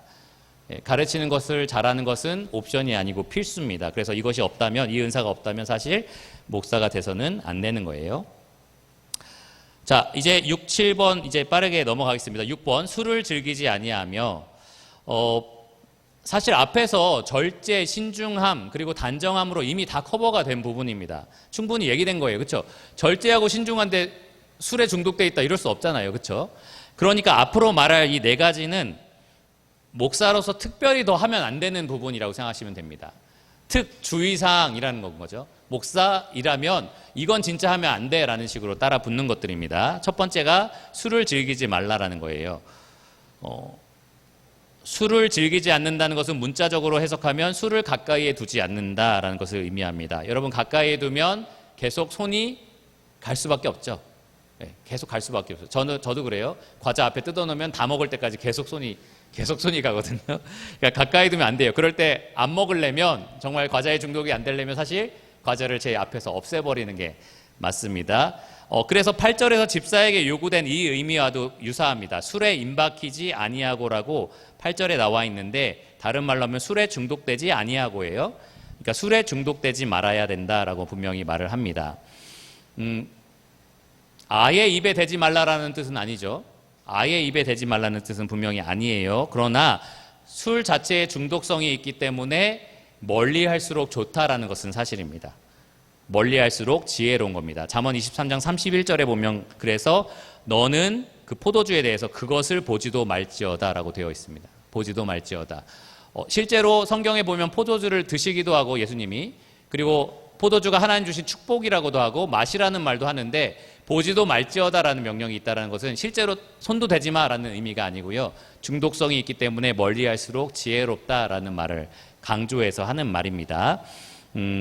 가르치는 것을 잘하는 것은 옵션이 아니고 필수입니다. 그래서 이것이 없다면, 이 은사가 없다면 사실 목사가 돼서는 안 되는 거예요. 자, 이제 6, 7번 이제 빠르게 넘어가겠습니다. 6번, 술을 즐기지 아니하며, 사실 앞에서 절제, 신중함, 그리고 단정함으로 이미 다 커버가 된 부분입니다. 충분히 얘기된 거예요. 그렇죠? 절제하고 신중한데 술에 중독돼 있다 이럴 수 없잖아요. 그렇죠? 그러니까 앞으로 말할 이 네 가지는 목사로서 특별히 더 하면 안 되는 부분이라고 생각하시면 됩니다. 특주의사항이라는 거죠. 목사이라면 이건 진짜 하면 안 돼라는 식으로 따라 붙는 것들입니다. 첫 번째가 술을 즐기지 말라라는 거예요. 술을 즐기지 않는다는 것은 문자적으로 해석하면 술을 가까이에 두지 않는다라는 것을 의미합니다. 여러분, 가까이에 두면 계속 손이 갈 수밖에 없죠. 계속 갈 수밖에 없어요. 저도 그래요. 과자 앞에 뜯어놓으면 다 먹을 때까지 계속 손이 가거든요. 그러니까 가까이 두면 안 돼요. 그럴 때 안 먹으려면, 정말 과자에 중독이 안 되려면 사실 과자를 제 앞에서 없애버리는 게 맞습니다. 그래서 8절에서 집사에게 요구된 이 의미와도 유사합니다. 술에 임박히지 아니하고라고 8절에 나와 있는데, 다른 말로 하면 술에 중독되지 아니하고예요. 그러니까 술에 중독되지 말아야 된다라고 분명히 말을 합니다. 아예 입에 대지 말라라는 뜻은 아니죠. 아예 입에 대지 말라는 뜻은 분명히 아니에요. 그러나 술 자체의 중독성이 있기 때문에 멀리 할수록 좋다라는 것은 사실입니다. 멀리 할수록 지혜로운 겁니다. 잠언 23장 31절에 보면, 그래서 너는 그 포도주에 대해서 그것을 보지도 말지어다라고 되어 있습니다. 보지도 말지어다. 실제로 성경에 보면 포도주를 드시기도 하고, 예수님이, 그리고 포도주가 하나님 주신 축복이라고도 하고 마시라는 말도 하는데, 보지도 말지어다라는 명령이 있다는 것은 실제로 손도 대지 마라는 의미가 아니고요, 중독성이 있기 때문에 멀리 할수록 지혜롭다라는 말을 강조해서 하는 말입니다.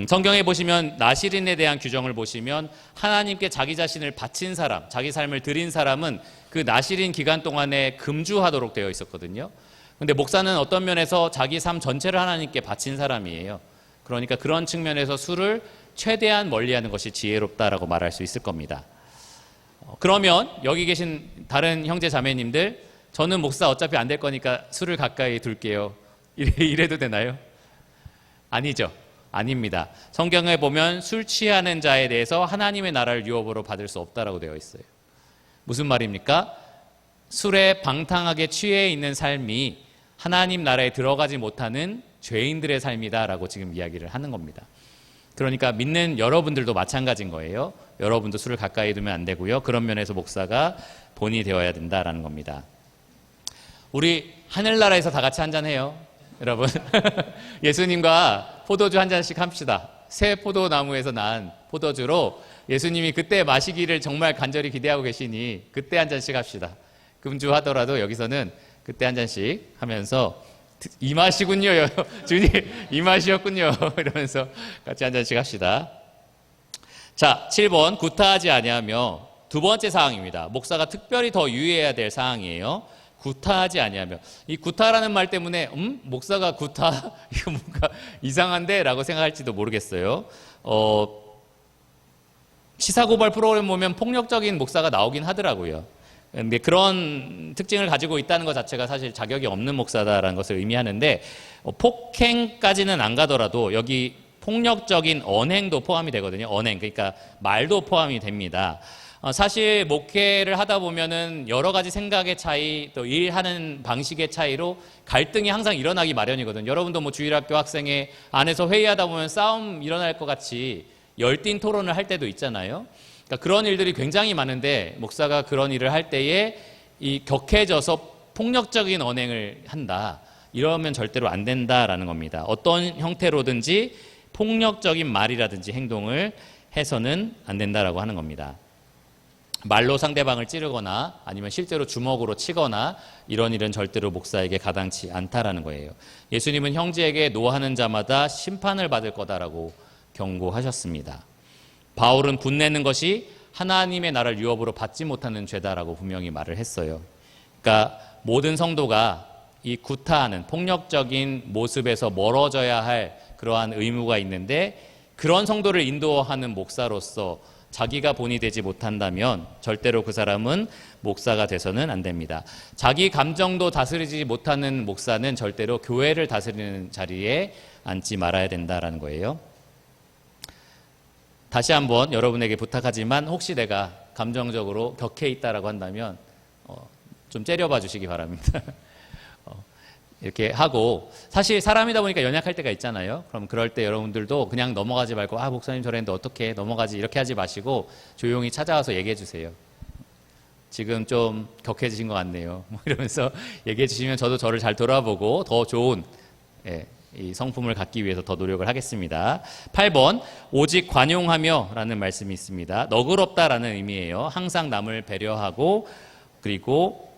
성경에 보시면 나실인에 대한 규정을 보시면 하나님께 자기 자신을 바친 사람, 자기 삶을 드린 사람은 그 나실인 기간 동안에 금주하도록 되어 있었거든요. 근데 목사는 어떤 면에서 자기 삶 전체를 하나님께 바친 사람이에요. 그러니까 그런 측면에서 술을 최대한 멀리하는 것이 지혜롭다라고 말할 수 있을 겁니다. 그러면 여기 계신 다른 형제 자매님들, 저는 목사 어차피 안 될 거니까 술을 가까이 둘게요, 이래도 되나요? 아니죠. 아닙니다. 성경에 보면 술 취하는 자에 대해서 하나님의 나라를 유업으로 받을 수 없다라고 되어 있어요. 무슨 말입니까? 술에 방탕하게 취해 있는 삶이 하나님 나라에 들어가지 못하는 죄인들의 삶이다라고 지금 이야기를 하는 겁니다. 그러니까 믿는 여러분들도 마찬가지인 거예요. 여러분도 술을 가까이 두면 안 되고요. 그런 면에서 목사가 본이 되어야 된다라는 겁니다. 우리 하늘나라에서 다 같이 한잔해요, 여러분. 예수님과 포도주 한 잔씩 합시다. 새 포도나무에서 난 포도주로 예수님이 그때 마시기를 정말 간절히 기대하고 계시니 그때 한 잔씩 합시다. 금주하더라도 여기서는 그때 한 잔씩 하면서, 이 맛이군요, 주님, 이 맛이었군요, 이러면서 같이 한 잔씩 합시다. 자, 7번, 구타하지 아니하며, 두 번째 사항입니다. 목사가 특별히 더 유의해야 될 사항이에요. 구타하지 아니하며. 이 구타라는 말 때문에 목사가 구타? 이거 뭔가 이상한데? 라고 생각할지도 모르겠어요. 시사고발 프로그램 보면 폭력적인 목사가 나오긴 하더라고요. 근데 그런 특징을 가지고 있다는 것 자체가 사실 자격이 없는 목사다라는 것을 의미하는데, 폭행까지는 안 가더라도 여기 폭력적인 언행도 포함이 되거든요. 언행, 그러니까 말도 포함이 됩니다. 사실 목회를 하다 보면은 여러 가지 생각의 차이, 또 일하는 방식의 차이로 갈등이 항상 일어나기 마련이거든요. 여러분도 뭐 주일학교 학생회 안에서 회의하다 보면 싸움 일어날 것 같이 열띤 토론을 할 때도 있잖아요. 그러니까 그런 일들이 굉장히 많은데, 목사가 그런 일을 할 때에 이 격해져서 폭력적인 언행을 한다, 이러면 절대로 안 된다라는 겁니다. 어떤 형태로든지 폭력적인 말이라든지 행동을 해서는 안 된다라고 하는 겁니다. 말로 상대방을 찌르거나 아니면 실제로 주먹으로 치거나 이런 일은 절대로 목사에게 가당치 않다라는 거예요. 예수님은 형제에게 노하는 자마다 심판을 받을 거다라고 경고하셨습니다. 바울은 분내는 것이 하나님의 나라를 유업으로 받지 못하는 죄다라고 분명히 말을 했어요. 그러니까 모든 성도가 이 구타하는 폭력적인 모습에서 멀어져야 할 그러한 의무가 있는데, 그런 성도를 인도하는 목사로서 자기가 본이 되지 못한다면 절대로 그 사람은 목사가 돼서는 안 됩니다. 자기 감정도 다스리지 못하는 목사는 절대로 교회를 다스리는 자리에 앉지 말아야 된다라는 거예요. 다시 한번 여러분에게 부탁하지만 혹시 내가 감정적으로 격해 있다라고 한다면 좀 째려봐 주시기 바랍니다. 이렇게 하고, 사실 사람이다 보니까 연약할 때가 있잖아요. 그럼 그럴 때 여러분들도 그냥 넘어가지 말고 목사님 저랬는데 어떻게 넘어가지 이렇게 하지 마시고 조용히 찾아와서 얘기해 주세요. 지금 좀 격해지신 것 같네요. 이러면서 얘기해 주시면 저도 저를 잘 돌아보고 더 좋은 이 성품을 갖기 위해서 더 노력을 하겠습니다. 8번 오직 관용하며 라는 말씀이 있습니다. 너그럽다라는 의미예요. 항상 남을 배려하고 그리고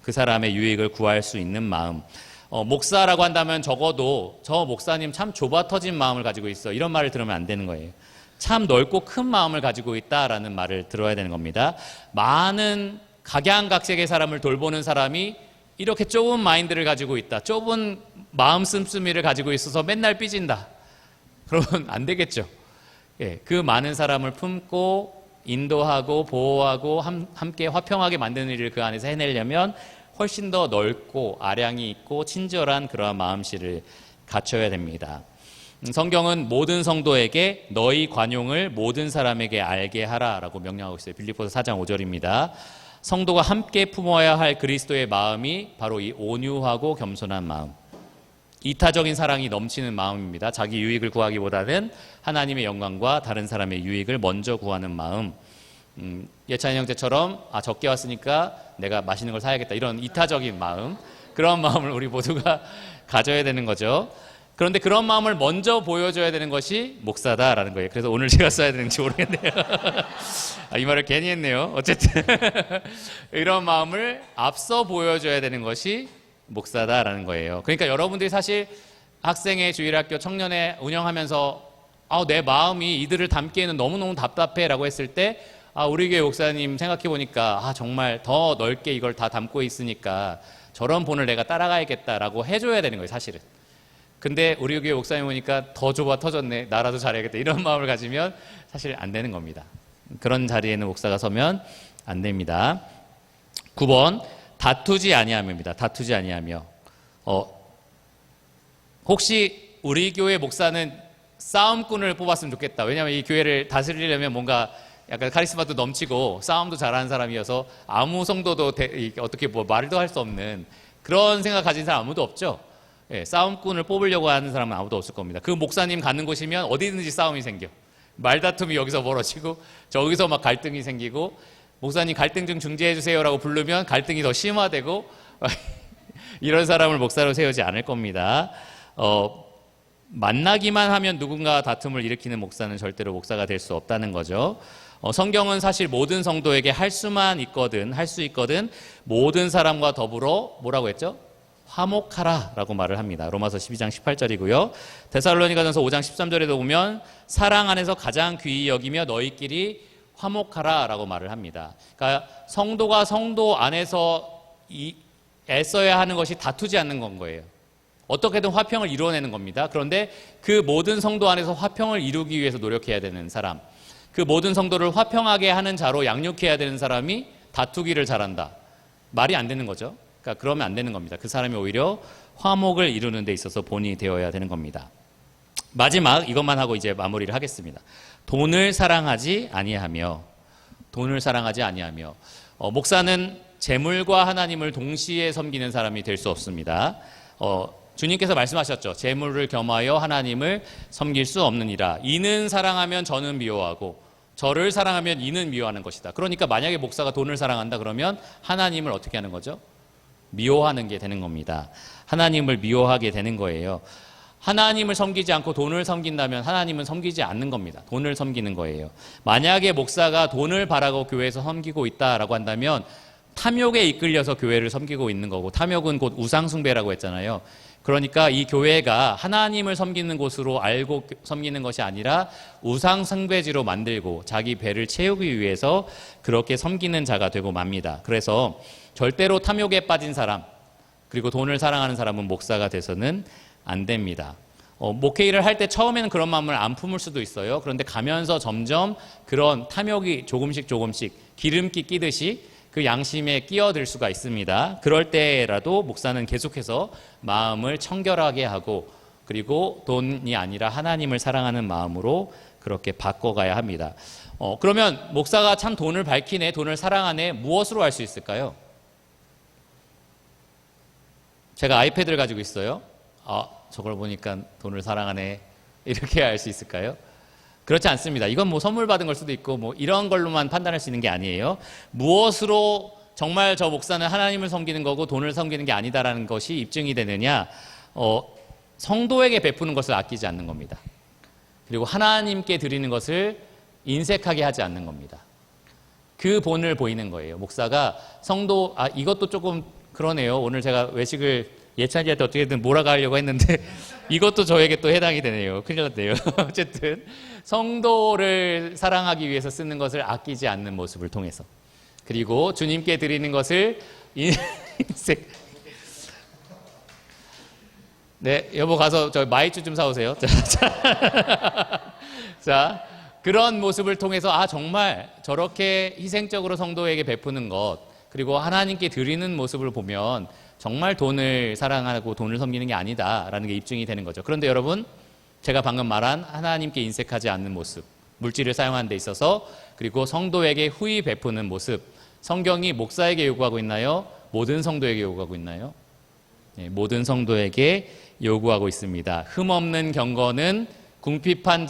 그 사람의 유익을 구할 수 있는 마음. 목사라고 한다면 적어도 저 목사님 참 좁아 터진 마음을 가지고 있어, 이런 말을 들으면 안 되는 거예요. 참 넓고 큰 마음을 가지고 있다라는 말을 들어야 되는 겁니다. 많은 각양각색의 사람을 돌보는 사람이 이렇게 좁은 마인드를 가지고 있다, 좁은 마음 씀씀이를 가지고 있어서 맨날 삐진다, 그러면 안 되겠죠. 그 많은 사람을 품고 인도하고 보호하고 함께 화평하게 만드는 일을 그 안에서 해내려면 훨씬 더 넓고 아량이 있고 친절한 그러한 마음씨를 갖춰야 됩니다. 성경은 모든 성도에게 너희 관용을 모든 사람에게 알게 하라라고 명령하고 있어요. 빌립보서 4장 5절입니다. 성도가 함께 품어야 할 그리스도의 마음이 바로 이 온유하고 겸손한 마음, 이타적인 사랑이 넘치는 마음입니다. 자기 유익을 구하기보다는 하나님의 영광과 다른 사람의 유익을 먼저 구하는 마음. 예찬이 형제처럼 적게 왔으니까 내가 맛있는 걸 사야겠다, 이런 이타적인 마음, 그런 마음을 우리 모두가 가져야 되는 거죠. 그런데 그런 마음을 먼저 보여줘야 되는 것이 목사다라는 거예요. 그래서 오늘 제가 써야 되는지 모르겠네요. 이 말을 괜히 했네요. 어쨌든 이런 마음을 앞서 보여줘야 되는 것이 목사다라는 거예요. 그러니까 여러분들이 사실 학생회, 주일학교, 청년회 운영하면서 내 마음이 이들을 담기에는 너무너무 답답해 라고 했을 때 우리 교회 목사님 생각해보니까 정말 더 넓게 이걸 다 담고 있으니까 저런 본을 내가 따라가야겠다라고 해줘야 되는 거예요, 사실은. 근데 우리 교회 목사님 보니까 더 좁아 터졌네, 나라도 잘해야겠다, 이런 마음을 가지면 사실 안 되는 겁니다. 그런 자리에는 목사가 서면 안 됩니다. 9번 다투지 아니함입니다. 다투지 아니하며. 혹시 우리 교회 목사는 싸움꾼을 뽑았으면 좋겠다. 왜냐하면 이 교회를 다스리려면 뭔가 약간 카리스마도 넘치고 싸움도 잘하는 사람이어서 아무 성도도 어떻게 말도 할 수 없는 그런 생각 가진 사람 아무도 없죠. 싸움꾼을 뽑으려고 하는 사람은 아무도 없을 겁니다. 그 목사님 가는 곳이면 어디든지 싸움이 생겨. 말다툼이 여기서 벌어지고 저기서 막 갈등이 생기고, 목사님 갈등 좀 중재해 주세요라고 부르면 갈등이 더 심화되고 이런 사람을 목사로 세우지 않을 겁니다. 만나기만 하면 누군가 다툼을 일으키는 목사는 절대로 목사가 될 수 없다는 거죠. 성경은 사실 모든 성도에게 할 수 있거든 모든 사람과 더불어 뭐라고 했죠? 화목하라라고 말을 합니다. 로마서 12장 18절이고요. 데살로니가전서 5장 13절에도 보면 사랑 안에서 가장 귀히 여기며 너희끼리 화목하라라고 말을 합니다. 그러니까 성도가 성도 안에서 애써야 하는 것이 다투지 않는 건 거예요. 어떻게든 화평을 이루어내는 겁니다. 그런데 그 모든 성도 안에서 화평을 이루기 위해서 노력해야 되는 사람, 그 모든 성도를 화평하게 하는 자로 양육해야 되는 사람이 다투기를 잘한다, 말이 안 되는 거죠. 그러니까 그러면 안 되는 겁니다. 그 사람이 오히려 화목을 이루는 데 있어서 본이 되어야 되는 겁니다. 마지막 이것만 하고 이제 마무리를 하겠습니다. 돈을 사랑하지 아니하며. 목사는 재물과 하나님을 동시에 섬기는 사람이 될 수 없습니다. 주님께서 말씀하셨죠. 재물을 겸하여 하나님을 섬길 수 없느니라. 이는 사랑하면 저는 미워하고 저를 사랑하면 이는 미워하는 것이다. 그러니까 만약에 목사가 돈을 사랑한다 그러면 하나님을 어떻게 하는 거죠? 미워하는 게 되는 겁니다. 하나님을 미워하게 되는 거예요. 하나님을 섬기지 않고 돈을 섬긴다면 하나님은 섬기지 않는 겁니다. 돈을 섬기는 거예요. 만약에 목사가 돈을 바라고 교회에서 섬기고 있다라고 한다면 탐욕에 이끌려서 교회를 섬기고 있는 거고, 탐욕은 곧 우상숭배라고 했잖아요. 그러니까 이 교회가 하나님을 섬기는 곳으로 알고 섬기는 것이 아니라 우상숭배지로 만들고 자기 배를 채우기 위해서 그렇게 섬기는 자가 되고 맙니다. 그래서 절대로 탐욕에 빠진 사람, 그리고 돈을 사랑하는 사람은 목사가 돼서는 안 됩니다. 목회 일을 할 때 처음에는 그런 마음을 안 품을 수도 있어요. 그런데 가면서 점점 그런 탐욕이 조금씩 기름기 끼듯이 그 양심에 끼어들 수가 있습니다. 그럴 때라도 목사는 계속해서 마음을 청결하게 하고 그리고 돈이 아니라 하나님을 사랑하는 마음으로 그렇게 바꿔가야 합니다. 그러면 목사가 참 돈을 밝히네, 돈을 사랑하네, 무엇으로 알 수 있을까요? 제가 아이패드를 가지고 있어요. 저걸 보니까 돈을 사랑하네, 이렇게 알 수 있을까요? 그렇지 않습니다. 이건 뭐 선물 받은 걸 수도 있고 뭐 이런 걸로만 판단할 수 있는 게 아니에요. 무엇으로 정말 저 목사는 하나님을 섬기는 거고 돈을 섬기는 게 아니다라는 것이 입증이 되느냐? 성도에게 베푸는 것을 아끼지 않는 겁니다. 그리고 하나님께 드리는 것을 인색하게 하지 않는 겁니다. 그 본을 보이는 거예요. 목사가 성도, 이것도 조금 그러네요. 오늘 제가 외식을 예찬이한테 어떻게든 몰아가려고 했는데 이것도 저에게 또 해당이 되네요. 큰일 났네요. 어쨌든 성도를 사랑하기 위해서 쓰는 것을 아끼지 않는 모습을 통해서, 그리고 주님께 드리는 것을 인색. 네, 여보 가서 저 마이쮸 좀 사오세요. 자, 그런 모습을 통해서 정말 저렇게 희생적으로 성도에게 베푸는 것, 그리고 하나님께 드리는 모습을 보면 정말 돈을 사랑하고 돈을 섬기는 게 아니다라는 게 입증이 되는 거죠. 그런데 여러분, 제가 방금 말한 하나님께 인색하지 않는 모습, 물질을 사용하는 데 있어서, 그리고 성도에게 후히 베푸는 모습, 성경이 목사에게 요구하고 있나요? 모든 성도에게 요구하고 있나요? 네, 모든 성도에게 요구하고 있습니다. 흠없는 경건은 궁핍한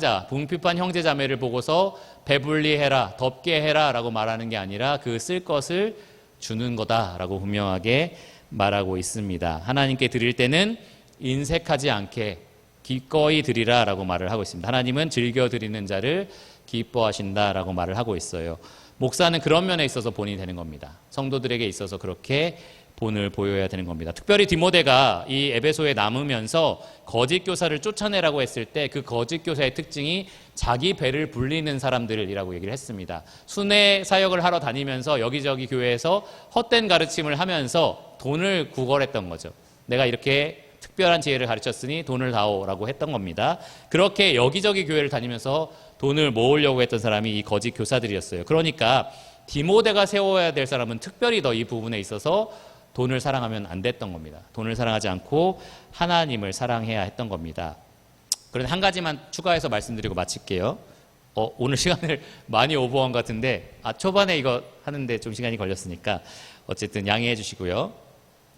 형제 자매를 보고서 배불리 해라, 덥게 해라 라고 말하는 게 아니라 그 쓸 것을 주는 거다라고 분명하게 말하고 있습니다. 하나님께 드릴 때는 인색하지 않게 기꺼이 드리라 라고 말을 하고 있습니다. 하나님은 즐겨 드리는 자를 기뻐하신다 라고 말을 하고 있어요. 목사는 그런 면에 있어서 본이 되는 겁니다. 성도들에게 있어서 그렇게 본을 보여야 되는 겁니다. 특별히 디모데가 이 에베소에 남으면서 거짓 교사를 쫓아내라고 했을 때 그 거짓 교사의 특징이 자기 배를 불리는 사람들이라고 얘기를 했습니다. 순회 사역을 하러 다니면서 여기저기 교회에서 헛된 가르침을 하면서 돈을 구걸했던 거죠. 내가 이렇게 특별한 지혜를 가르쳤으니 돈을 다오라고 했던 겁니다. 그렇게 여기저기 교회를 다니면서 돈을 모으려고 했던 사람이 이 거짓 교사들이었어요. 그러니까 디모데가 세워야 될 사람은 특별히 더 이 부분에 있어서 돈을 사랑하면 안 됐던 겁니다. 돈을 사랑하지 않고 하나님을 사랑해야 했던 겁니다. 그런데 한 가지만 추가해서 말씀드리고 마칠게요. 오늘 시간을 많이 오버한 것 같은데 초반에 이거 하는데 좀 시간이 걸렸으니까 어쨌든 양해해 주시고요.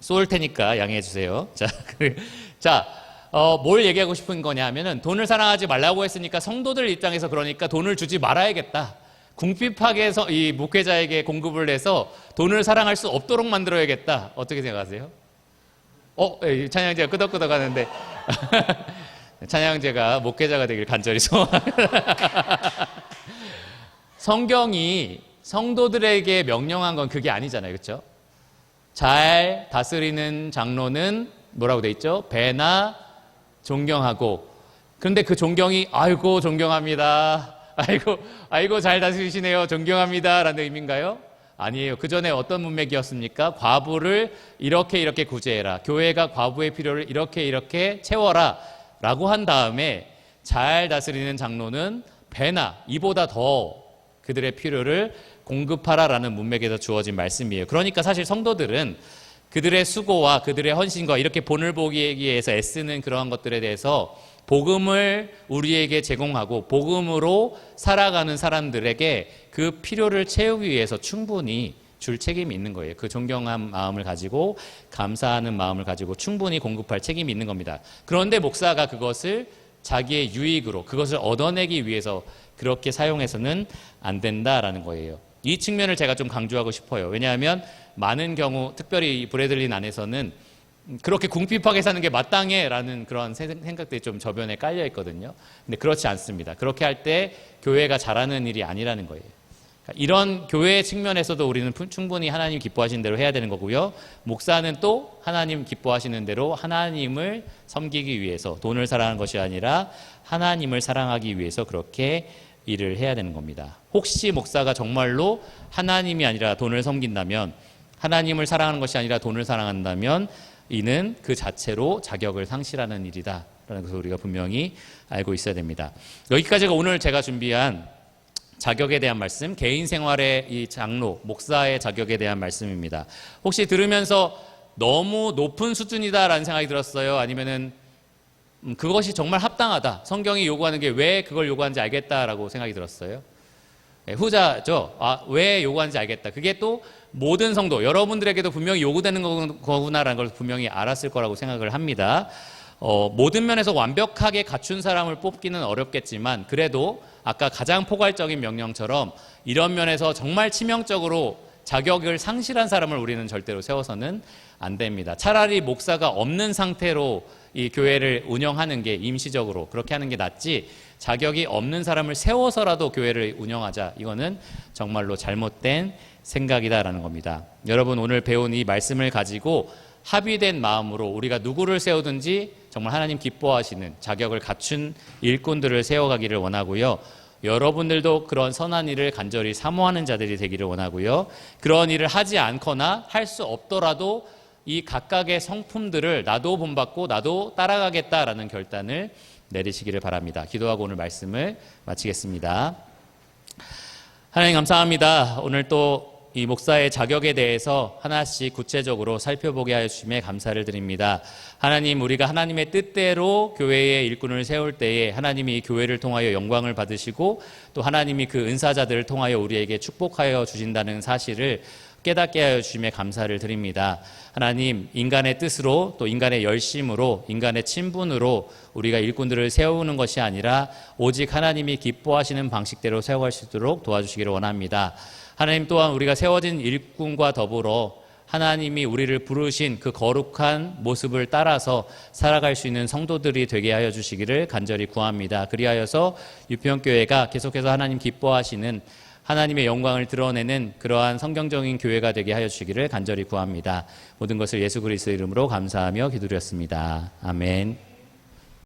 쏠 테니까 양해해 주세요. 뭘 얘기하고 싶은 거냐 하면은 돈을 사랑하지 말라고 했으니까 성도들 입장에서 그러니까 돈을 주지 말아야겠다. 궁핍하게 이 목회자에게 공급을 해서 돈을 사랑할 수 없도록 만들어야겠다. 어떻게 생각하세요? 찬양제가 끄덕끄덕 하는데 찬양제가 목회자가 되길 간절히 소원합니다. 성경이 성도들에게 명령한 건 그게 아니잖아요. 그렇죠? 잘 다스리는 장로는 뭐라고 돼 있죠? 배나 존경하고. 그런데 그 존경이 아이고 존경합니다. 아이고 잘 다스리시네요. 존경합니다. 라는 의미인가요? 아니에요. 그 전에 어떤 문맥이었습니까? 과부를 이렇게 구제해라. 교회가 과부의 필요를 이렇게 채워라. 라고 한 다음에 잘 다스리는 장로는 배나 이보다 더 그들의 필요를 공급하라 라는 문맥에서 주어진 말씀이에요. 그러니까 사실 성도들은 그들의 수고와 그들의 헌신과 이렇게 본을 보기 위해서 애쓰는 그러한 것들에 대해서 복음을 우리에게 제공하고 복음으로 살아가는 사람들에게 그 필요를 채우기 위해서 충분히 줄 책임이 있는 거예요. 그 존경한 마음을 가지고 감사하는 마음을 가지고 충분히 공급할 책임이 있는 겁니다. 그런데 목사가 그것을 자기의 유익으로 그것을 얻어내기 위해서 그렇게 사용해서는 안 된다라는 거예요. 이 측면을 제가 좀 강조하고 싶어요. 왜냐하면 많은 경우 특별히 브래들린 안에서는 그렇게 궁핍하게 사는 게 마땅해라는 그런 생각들이 좀 저변에 깔려 있거든요. 근데 그렇지 않습니다. 그렇게 할 때 교회가 잘하는 일이 아니라는 거예요. 그러니까 이런 교회의 측면에서도 우리는 충분히 하나님 기뻐하시는 대로 해야 되는 거고요. 목사는 또 하나님 기뻐하시는 대로 하나님을 섬기기 위해서 돈을 사랑하는 것이 아니라 하나님을 사랑하기 위해서 그렇게 일을 해야 되는 겁니다. 혹시 목사가 정말로 하나님이 아니라 돈을 섬긴다면, 하나님을 사랑하는 것이 아니라 돈을 사랑한다면 이는 그 자체로 자격을 상실하는 일이다 것을 우리가 분명히 알고 있어야 됩니다. 여기까지가 오늘 제가 준비한 자격에 대한 말씀, 개인 생활의 이 장로, 목사의 자격에 대한 말씀입니다. 혹시 들으면서 너무 높은 수준이다라는 생각이 들었어요? 아니면은 그것이 정말 합당하다, 성경이 요구하는 게 왜 그걸 요구하는지 알겠다라고 생각이 들었어요? 네, 후자죠. 왜 요구하는지 알겠다. 그게 또 모든 성도, 여러분들에게도 분명히 요구되는 거구나라는 걸 분명히 알았을 거라고 생각을 합니다. 모든 면에서 완벽하게 갖춘 사람을 뽑기는 어렵겠지만 그래도 아까 가장 포괄적인 명령처럼 이런 면에서 정말 치명적으로 자격을 상실한 사람을 우리는 절대로 세워서는 안 됩니다. 차라리 목사가 없는 상태로 이 교회를 운영하는 게 임시적으로 그렇게 하는 게 낫지, 자격이 없는 사람을 세워서라도 교회를 운영하자, 이거는 정말로 잘못된 생각이다라는 겁니다. 여러분, 오늘 배운 이 말씀을 가지고 합의된 마음으로 우리가 누구를 세우든지 정말 하나님 기뻐하시는 자격을 갖춘 일꾼들을 세워가기를 원하고요. 여러분들도 그런 선한 일을 간절히 사모하는 자들이 되기를 원하고요. 그런 일을 하지 않거나 할 수 없더라도 이 각각의 성품들을 나도 본받고 나도 따라가겠다라는 결단을 내리시기를 바랍니다. 기도하고 오늘 말씀을 마치겠습니다. 하나님 감사합니다. 오늘 또 이 목사의 자격에 대해서 하나씩 구체적으로 살펴보게 하여 주심에 감사를 드립니다. 하나님, 우리가 하나님의 뜻대로 교회의 일꾼을 세울 때에 하나님이 이 교회를 통하여 영광을 받으시고 또 하나님이 그 은사자들을 통하여 우리에게 축복하여 주신다는 사실을 깨닫게 하여 주심에 감사를 드립니다. 하나님, 인간의 뜻으로 또 인간의 열심으로 인간의 친분으로 우리가 일꾼들을 세우는 것이 아니라 오직 하나님이 기뻐하시는 방식대로 세워갈 수 있도록 도와주시기를 원합니다. 하나님, 또한 우리가 세워진 일꾼과 더불어 하나님이 우리를 부르신 그 거룩한 모습을 따라서 살아갈 수 있는 성도들이 되게 하여 주시기를 간절히 구합니다. 그리하여서 유평교회가 계속해서 하나님 기뻐하시는 하나님의 영광을 드러내는 그러한 성경적인 교회가 되게 하여 주시기를 간절히 구합니다. 모든 것을 예수 그리스도의 이름으로 감사하며 기도드렸습니다. 아멘.